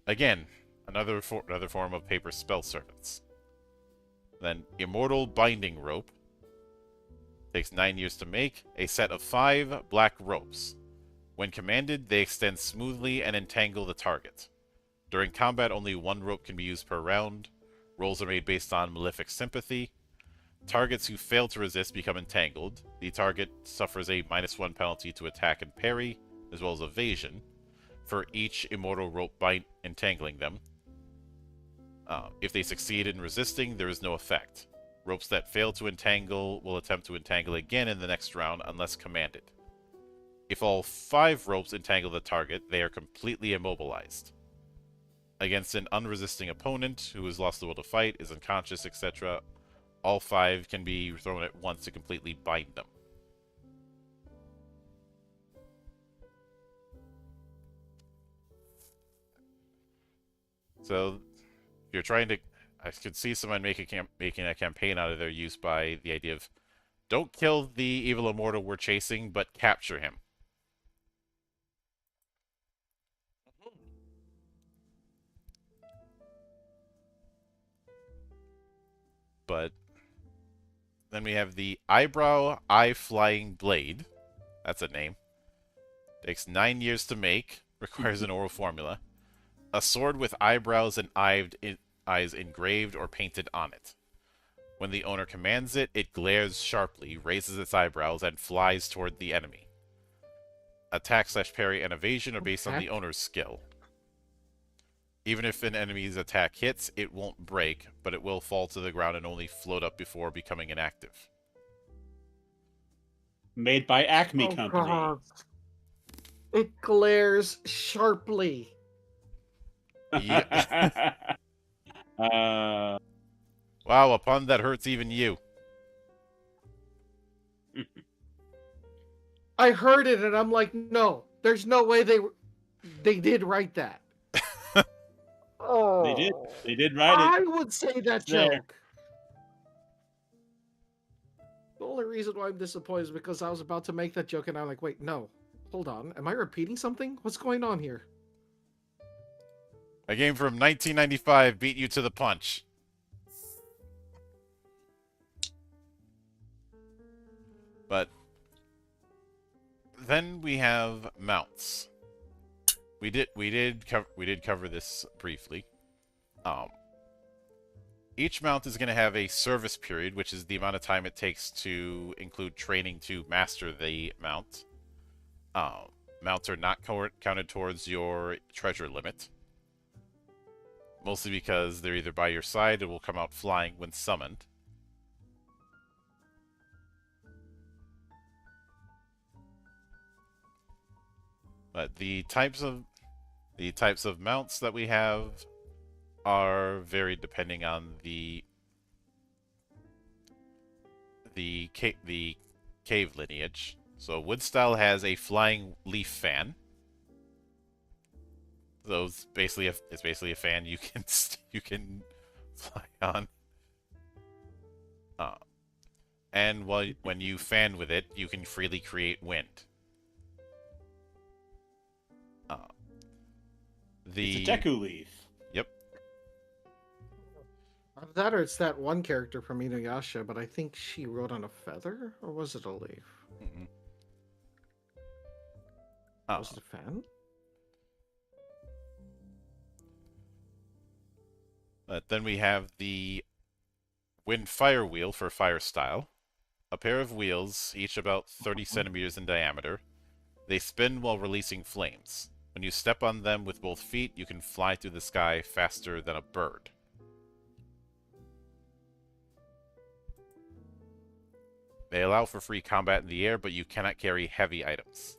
again, another form of paper spell servants. Then, Immortal Binding Rope. Takes 9 years to make. A set of 5 black ropes. When commanded, they extend smoothly and entangle the target. During combat, only 1 rope can be used per round. Rolls are made based on Malefic Sympathy. Targets who fail to resist become entangled. The target suffers a -1 penalty to attack and parry, as well as evasion, for each immortal rope entangling them. If they succeed in resisting, there is no effect. Ropes that fail to entangle will attempt to entangle again in the next round unless commanded. If all 5 ropes entangle the target, they are completely immobilized. Against an unresisting opponent who has lost the will to fight, is unconscious, etc., all 5 can be thrown at once to completely bind them. So, if you're trying to... I could see someone making a campaign out of their use by the idea of, don't kill the evil immortal we're chasing, but capture him. but then we have the Eyebrow Eye Flying Blade. That's a name. Takes 9 years to make. Requires an oral formula. A sword with eyebrows and eyes engraved or painted on it. When the owner commands it, it glares sharply, raises its eyebrows, and flies toward the enemy. Attack/parry and evasion are based on the owner's skill. Even if an enemy's attack hits, it won't break, but it will fall to the ground and only float up before becoming inactive. Made by Acme Company. God. It glares sharply. Yeah. uh, Wow, a pun that hurts even you. I heard it and I'm like, no, there's no way they did write that. Oh, They did write it. I would say that It's there. joke. The only reason why I'm disappointed is because I was about to make that joke and I'm like, wait, no, hold on, am I repeating something? What's going on here? A game from 1995 beat you to the punch. But then we have mounts. We did cover this briefly. Each mount is going to have a service period, which is the amount of time it takes to include training to master the mount. Mounts are not counted towards your treasure limit. Mostly because they're either by your side or will come out flying when summoned. But the types of mounts that we have are varied depending on the cave lineage. So Woodstyle has a flying leaf fan. So it's basically a fan you can fly on. And when you fan with it, you can freely create wind. It's a Deku leaf. Yep. That or it's that one character from Inuyasha, but I think she rode on a feather, or was it a leaf? Mm-mm. Was it a fan? But then we have the Wind Fire Wheel for Fire Style. A pair of wheels, each about 30 centimeters in diameter. They spin while releasing flames. When you step on them with both feet, you can fly through the sky faster than a bird. They allow for free combat in the air, but you cannot carry heavy items.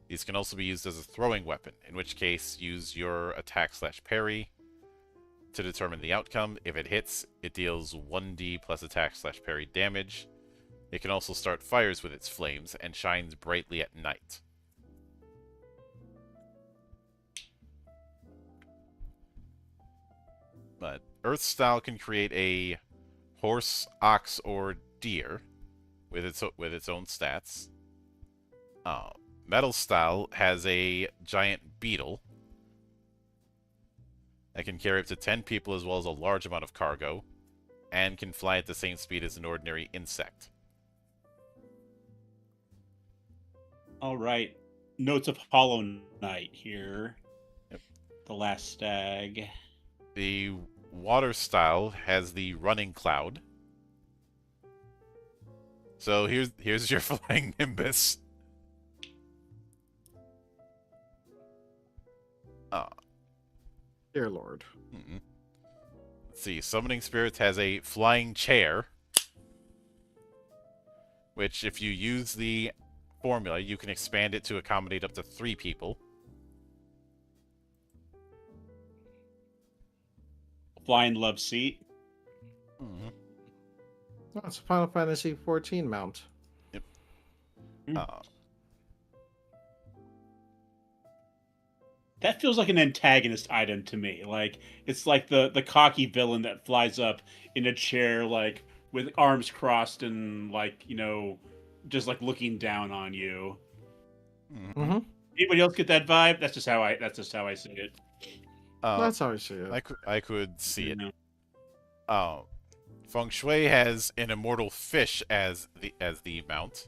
These can also be used as a throwing weapon, in which case use your attack/parry to determine the outcome. If it hits, it deals 1d plus attack/parry damage. It can also start fires with its flames and shines brightly at night. But Earth Style can create a horse, ox, or deer with its own stats. Metal Style has a giant beetle that can carry up to 10 people as well as a large amount of cargo, and can fly at the same speed as an ordinary insect. All right. Notes of Hollow Knight here. Yep. The Last Stag. The Water Style has the Running Cloud. So here's your flying Nimbus. Dear Lord. Let's see. Summoning Spirits has a Flying Chair, which if you use the formula, you can expand it to accommodate up to 3 people. Flying Love Seat. Mm-hmm. Oh, it's a Final Fantasy 14 mount. Yep. That feels like an antagonist item to me. Like it's like the cocky villain that flies up in a chair, like with arms crossed and like just like looking down on you. Mm-hmm. Anybody else get that vibe? That's just how I see it. That's how I see it. I could see it. You know? Feng Shui has an immortal fish as the mount.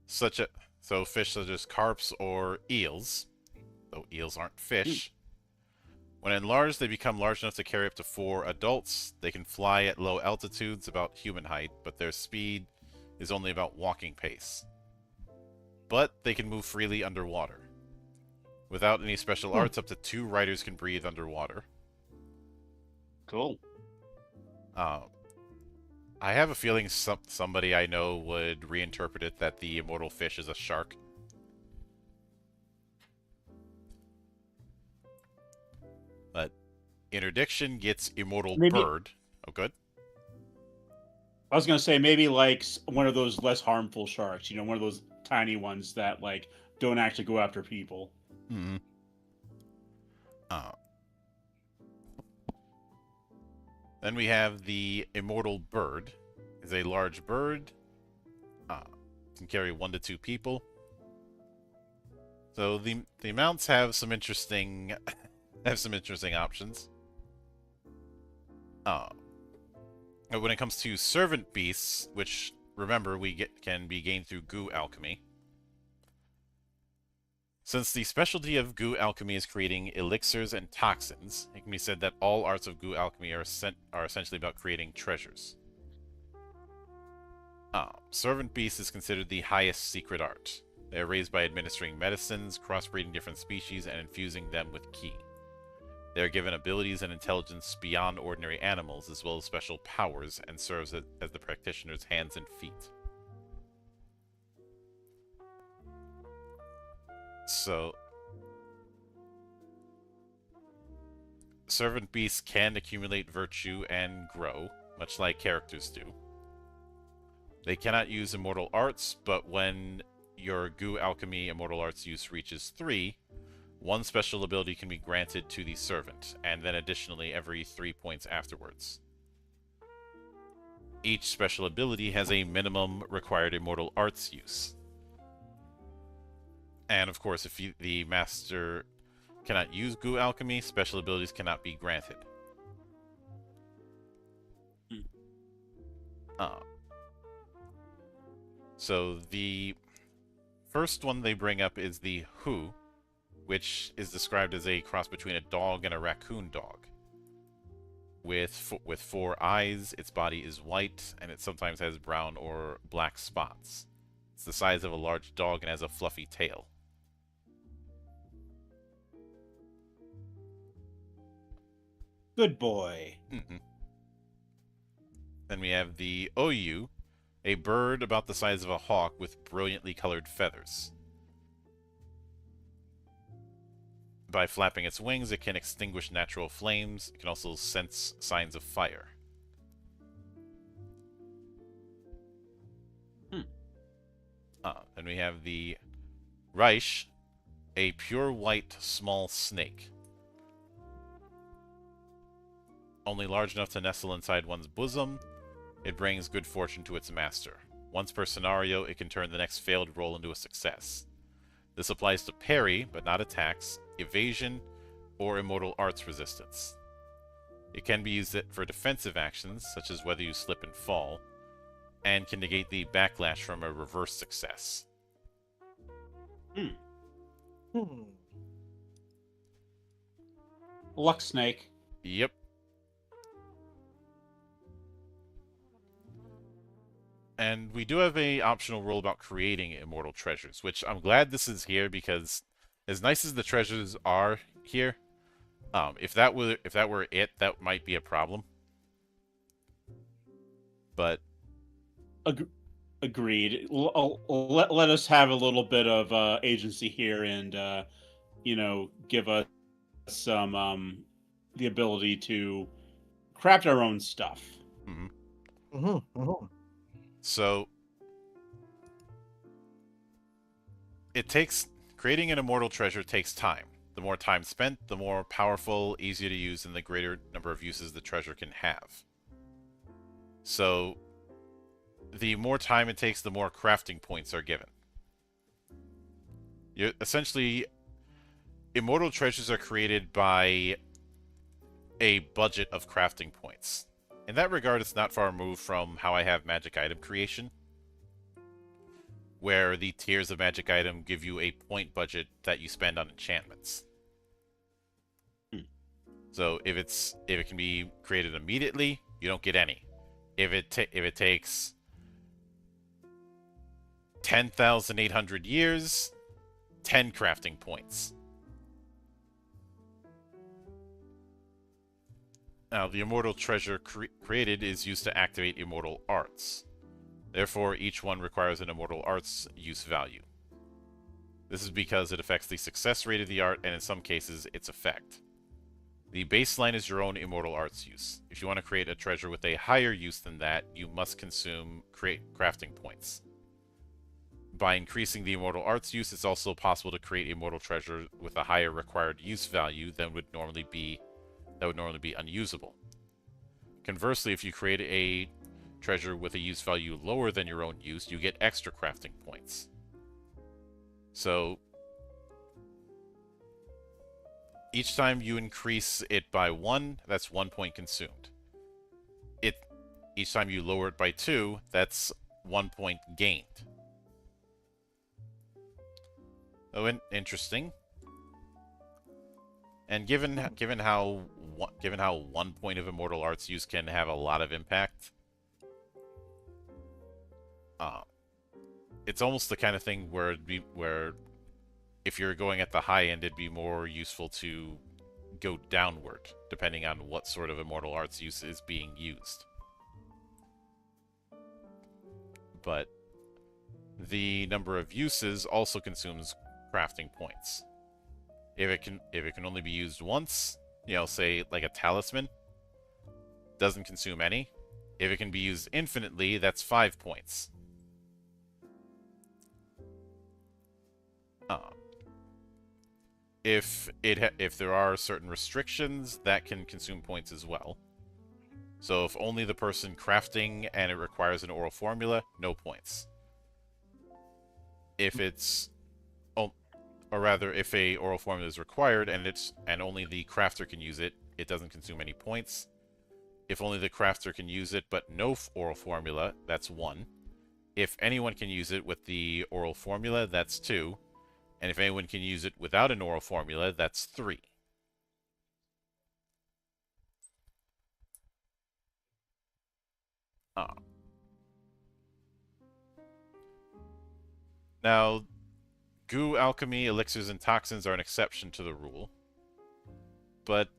So fish such as carps or eels, though eels aren't fish. When enlarged, they become large enough to carry up to 4 adults. They can fly at low altitudes, about human height, but their speed is only about walking pace. But they can move freely underwater. Without any special arts, up to 2 riders can breathe underwater. Cool. I have a feeling somebody I know would reinterpret it that the immortal fish is a shark. But interdiction gets immortal Maybe- bird. Oh, good. I was gonna say maybe like one of those less harmful sharks. One of those tiny ones that like don't actually go after people. Mm-hmm. Then we have the immortal bird. Is a large bird. Can carry 1 to 2 people. So the mounts have some interesting options. When it comes to servant beasts, which remember can be gained through goo alchemy. Since the specialty of goo alchemy is creating elixirs and toxins, it can be said that all arts of goo alchemy are essentially about creating treasures. Servant beast is considered the highest secret art. They are raised by administering medicines, crossbreeding different species, and infusing them with ki. They are given abilities and intelligence beyond ordinary animals, as well as special powers, and serves as the practitioner's hands and feet. So, servant beasts can accumulate virtue and grow, much like characters do. They cannot use immortal arts, but when your goo alchemy immortal arts use reaches 3, 1 special ability can be granted to the servant, and then additionally every 3 points afterwards. Each special ability has a minimum required immortal arts use. And of course, if the master cannot use goo alchemy, special abilities cannot be granted. So the first one they bring up is the Hu, which is described as a cross between a dog and a raccoon dog. With 4 eyes, its body is white, and it sometimes has brown or black spots. It's the size of a large dog and has a fluffy tail. Good boy. Then we have the Oyu, a bird about the size of a hawk with brilliantly colored feathers. By flapping its wings, it can extinguish natural flames. It can also sense signs of fire. Then we have the Reish, a pure white small snake. Only large enough to nestle inside one's bosom, it brings good fortune to its master. Once per scenario, it can turn the next failed roll into a success. This applies to parry, but not attacks, evasion, or immortal arts resistance. It can be used for defensive actions, such as whether you slip and fall, and can negate the backlash from a reverse success. Luck snake. Yep. And we do have a optional rule about creating immortal treasures, which I'm glad this is here because as nice as the treasures are here, if that were it, that might be a problem. But Agreed. Let us have a little bit of agency here, and give us some the ability to craft our own stuff. So creating an immortal treasure takes time. The more time spent, the more powerful, easier to use, and the greater number of uses the treasure can have. So the more time it takes, the more crafting points are given. Essentially, immortal treasures are created by a budget of crafting points. in that regard, it's not far removed from how I have magic item creation, where the tiers of magic item give you a point budget that you spend on enchantments. So if it can be created immediately, you don't get any. If it takes 10,800 years, 10 crafting points. Now, the immortal treasure created is used to activate immortal arts. Therefore, each one requires an immortal arts use value. This is because it affects the success rate of the art and in some cases its effect. The baseline is your own immortal arts use. If you want to create a treasure with a higher use than that, you must consume crafting points. By increasing the immortal arts use, it's also possible to create immortal treasure with a higher required use value than would normally be unusable. Conversely, if you create a treasure with a use value lower than your own use, you get extra crafting points. So each time you increase it by 1, that's 1 point consumed. Each time you lower it by 2, that's 1 point gained. Oh, interesting. And given how 1 point of immortal arts use can have a lot of impact, it's almost the kind of thing where if you're going at the high end, it'd be more useful to go downward, depending on what sort of immortal arts use is being used. But the number of uses also consumes crafting points. If it can only be used once, say like a talisman, doesn't consume any. If it can be used infinitely, that's 5 points. If there are certain restrictions, that can consume points as well. So if only the person crafting and it requires an oral formula, no points. If it's or rather, if a oral formula is required and only the crafter can use it, it doesn't consume any points. If only the crafter can use it but no oral formula, that's 1. If anyone can use it with the oral formula, that's 2. And if anyone can use it without an oral formula, that's 3. Now, goo, alchemy, elixirs, and toxins are an exception to the rule. But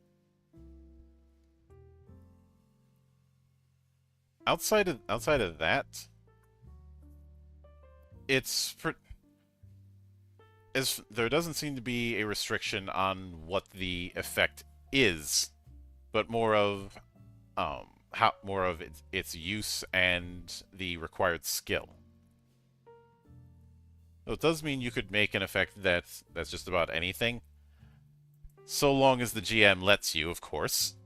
outside of that, there doesn't seem to be a restriction on what the effect is, but more of its use and the required skill. So it does mean you could make an effect that's just about anything, so long as the GM lets you, of course.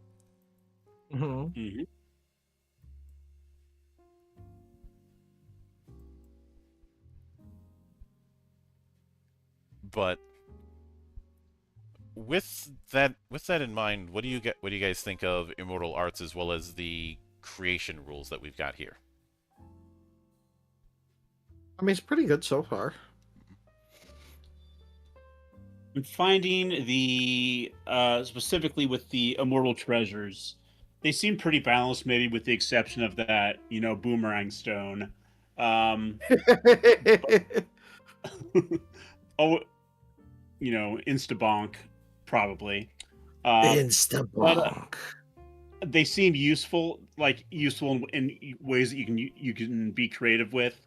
Mm-hmm. Mm-hmm. But with that in mind, what do you guys think of Immortal Arts as well as the creation rules that we've got here? I mean, it's pretty good so far. I'm finding the specifically with the immortal treasures, they seem pretty balanced, maybe with the exception of that, boomerang stone. Oh, Instabonk, probably. Instabonk. They seem useful in ways that you can be creative with,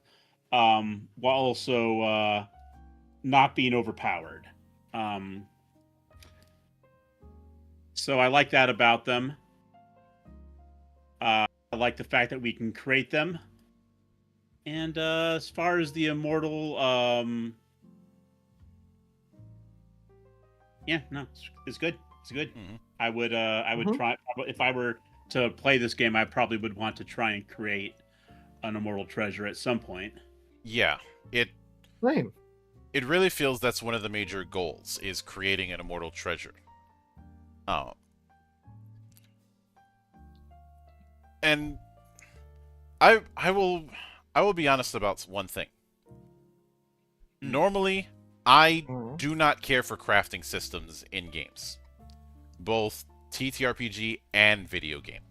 while also not being overpowered. So I like that about them. I like the fact that we can create them. And as far as the immortal, yeah, no, it's good. It's good. Mm-hmm. I would try, if I were to play this game, I probably would want to try and create an immortal treasure at some point. Yeah, Same. It really feels that's one of the major goals, is creating an immortal treasure. And I will be honest about one thing. Normally, I Mhm. do not care for crafting systems in games, both TTRPG and video game.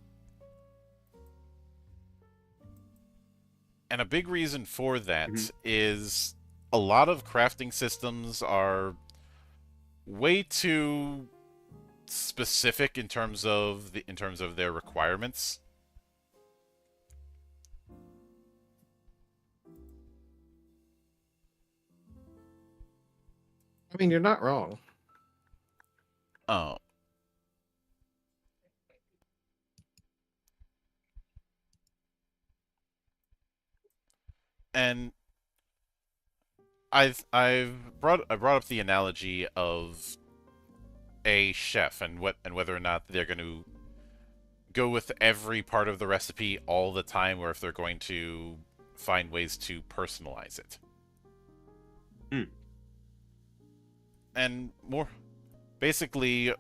And a big reason for that is a lot of crafting systems are way too specific in terms of their requirements. I mean, you're not wrong. Oh, and I brought up the analogy of a chef and whether or not they're going to go with every part of the recipe all the time, or if they're going to find ways to personalize it. Mm. And more basically,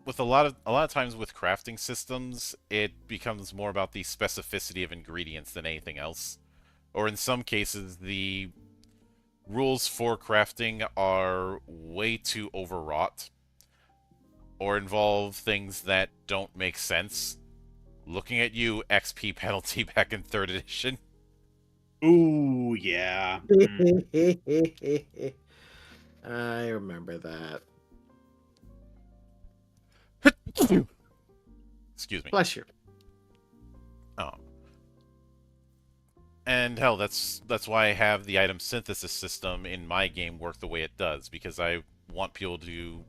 with a lot of times with crafting systems, it becomes more about the specificity of ingredients than anything else. Or in some cases, the rules for crafting are way too overwrought or involve things that don't make sense. Looking at you, XP penalty back in 3rd edition. Ooh, yeah. I remember that. Excuse me. Bless you. Oh. And hell, that's why I have the item synthesis system in my game work the way it does, because I want people to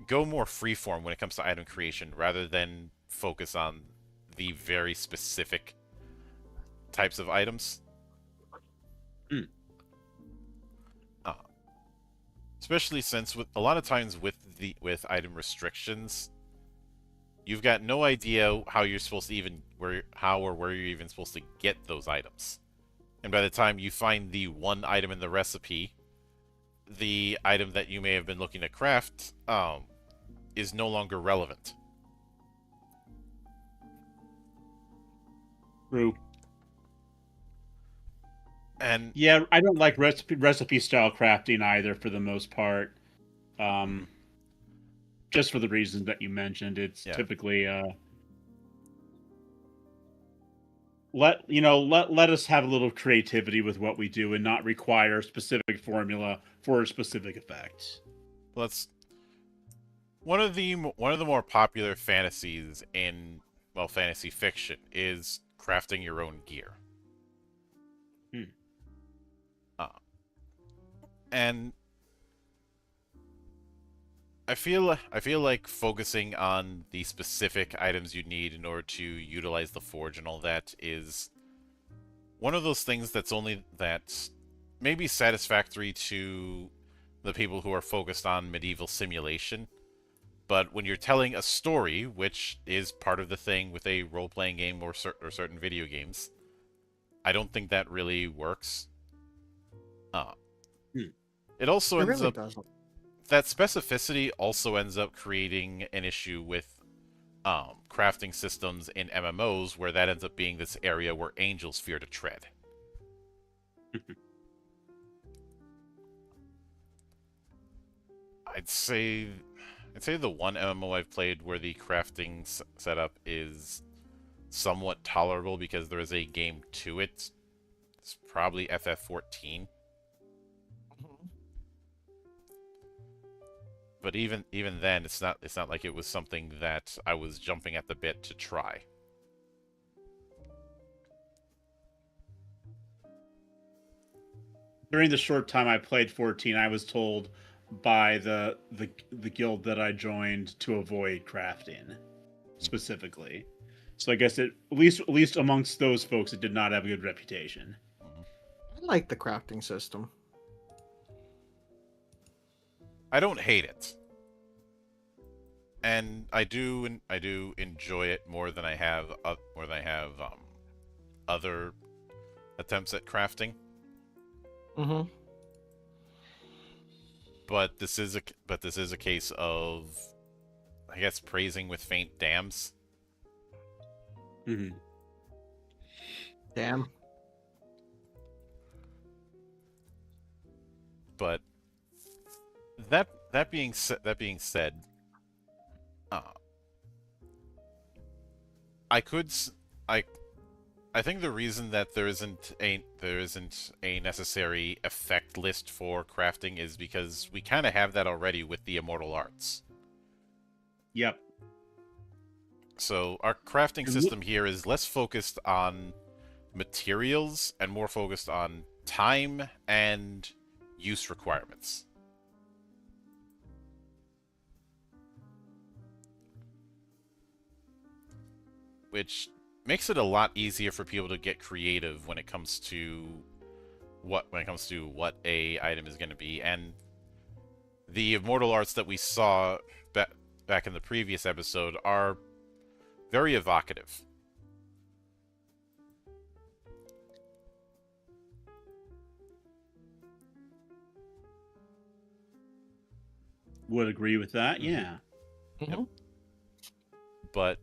go more freeform when it comes to item creation rather than focus on the very specific types of items. Mm. Uh, Especially since with a lot of times with item restrictions, you've got no idea how you're supposed to even where you're even supposed to get those items. And by the time you find the one item in the recipe, the item that you may have been looking to craft is no longer relevant. True. And Yeah, I don't like recipe style crafting either for the most part. Just for the reasons that you mentioned, it's yeah, typically let us have a little creativity with what we do and not require a specific formula for a specific effect. let's one of the more popular fantasies in fantasy fiction is crafting your own gear. Hmm. Uh, and I feel like focusing on the specific items you need in order to utilize the forge and all that is one of those things that may be satisfactory to the people who are focused on medieval simulation. But when you're telling a story, which is part of the thing with a role-playing game or certain video games, I don't think that really works. Uh, Hmm. it also It ends really up doesn't. that specificity also ends up creating an issue with crafting systems in MMOs, where that ends up being this area where angels fear to tread. I'd say the one MMO I've played where the crafting setup is somewhat tolerable because there is a game to it. It's probably FF14. But even then, it's not like it was something that I was jumping at the bit to try. During the short time I played 14, I was told by the guild that I joined to avoid crafting specifically. So I guess at least amongst those folks, it did not have a good reputation. Mhm. I like the crafting system. I don't hate it, and I do enjoy it more than I have other attempts at crafting. Mm-hmm. But this is a case of, I guess, praising with faint dams. Mhm. Damn. But that being said, uh, I could s- I think the reason that there isn't a necessary effect list for crafting is because we kind of have that already with the Immortal Arts. Yep. So our crafting And system here is less focused on materials and more focused on time and use requirements. Which makes it a lot easier for people to get creative when it comes to what a item is going to be. And the immortal arts that we saw back in the previous episode are very evocative. would agree with that. Mhm. Yeah. Mhm. But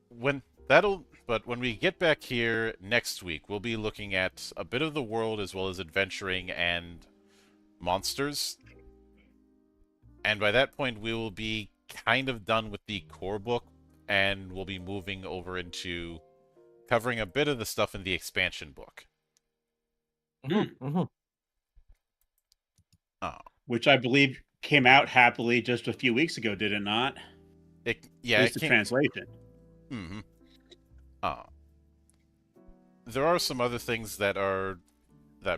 when we get back here next week, we'll be looking at a bit of the world as well as adventuring and monsters. And by that point, we will be kind of done with the core book, and we'll be moving over into covering a bit of the stuff in the expansion book. Mhm. Mhm. Oh, Which I believe came out happily just a few weeks ago, did it not? At yeah, least it the can't. translation. Mm-hmm. Oh, there are some other things that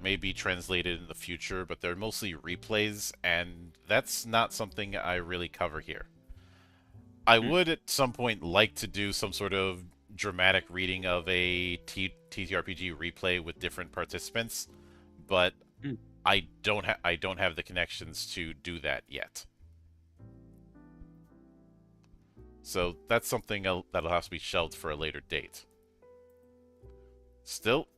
may be translated in the future, but they're mostly replays, and that's not something I really cover here. I would at some point like to do some sort of dramatic reading of a TTRPG replay with different participants, but Mm. I don't have the connections to do that yet. So that's something that'll have to be shelved for a later date. Still,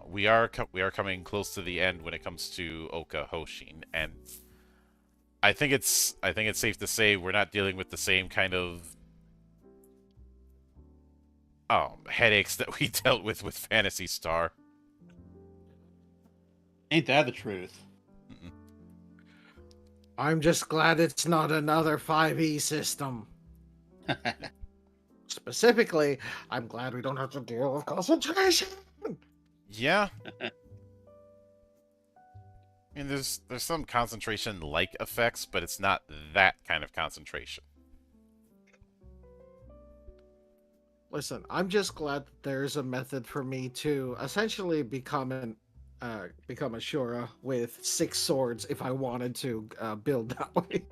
we are coming close to the end when it comes to Ouka Houshin, and I think it's safe to say we're not dealing with the same kind of headaches that we dealt with Fantasy Star. Ain't that the truth? Mm-mm. I'm just glad it's not another 5e system. Specifically, I'm glad we don't have to deal with concentration. Yeah, I mean there's some concentration like effects, but it's not that kind of concentration. Listen, I'm just glad that there's a method for me to essentially become a Shura with 6 swords if I wanted to build that way.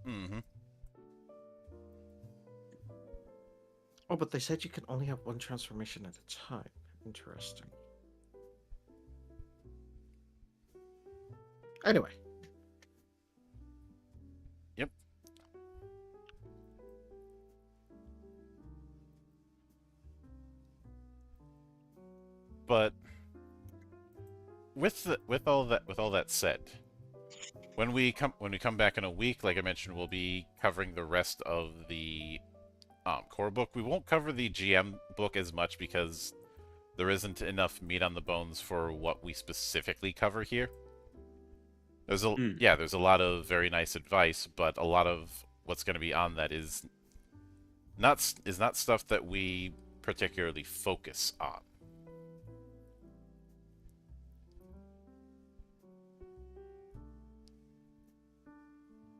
Mm-hmm. Oh, but they said you can only have one transformation at a time. Interesting. Anyway. Yep. But with all that said, when we come back in a week, like I mentioned, we'll be covering the rest of the core book. We won't cover the GM book as much because there isn't enough meat on the bones for what we specifically cover here. Mm. There's a lot of very nice advice, but a lot of what's going to be on that is not stuff that we particularly focus on.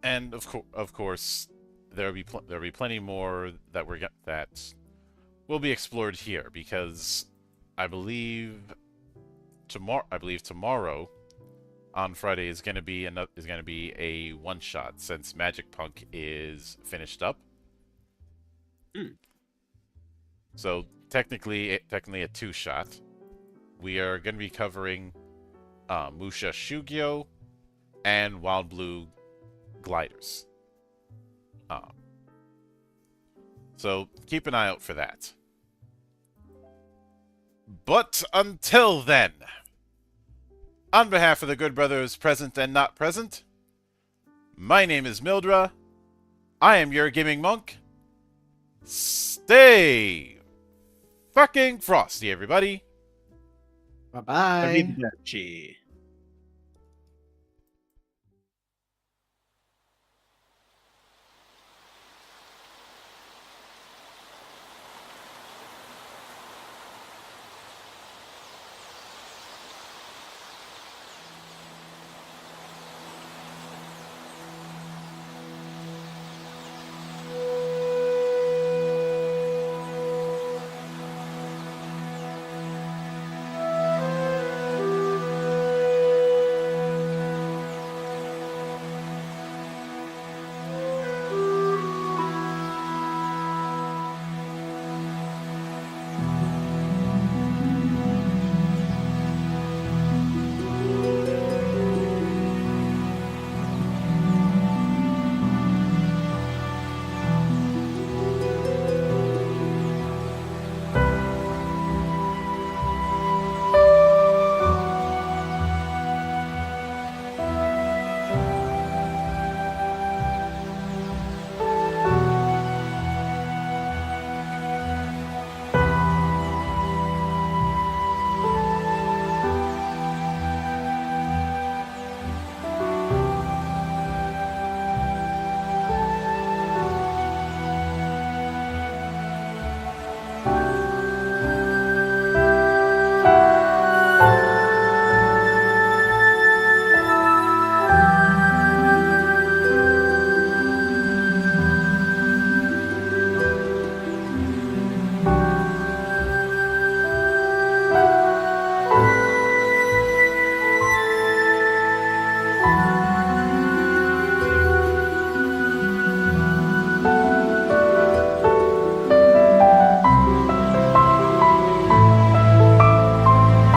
And of course, there'll be plenty more that will be explored here because I believe tomorrow on Friday is going to be a one shot since Magic Punk is finished up. Mm. So technically a two shot. We are going to be covering Musha Shugyo and Wild Blue Gliders. So keep an eye out for that. But until then, on behalf of the good brothers present and not present, my name is Mildra, I am your gaming monk. Stay fucking frosty, everybody. Bye bye. Arrivederci.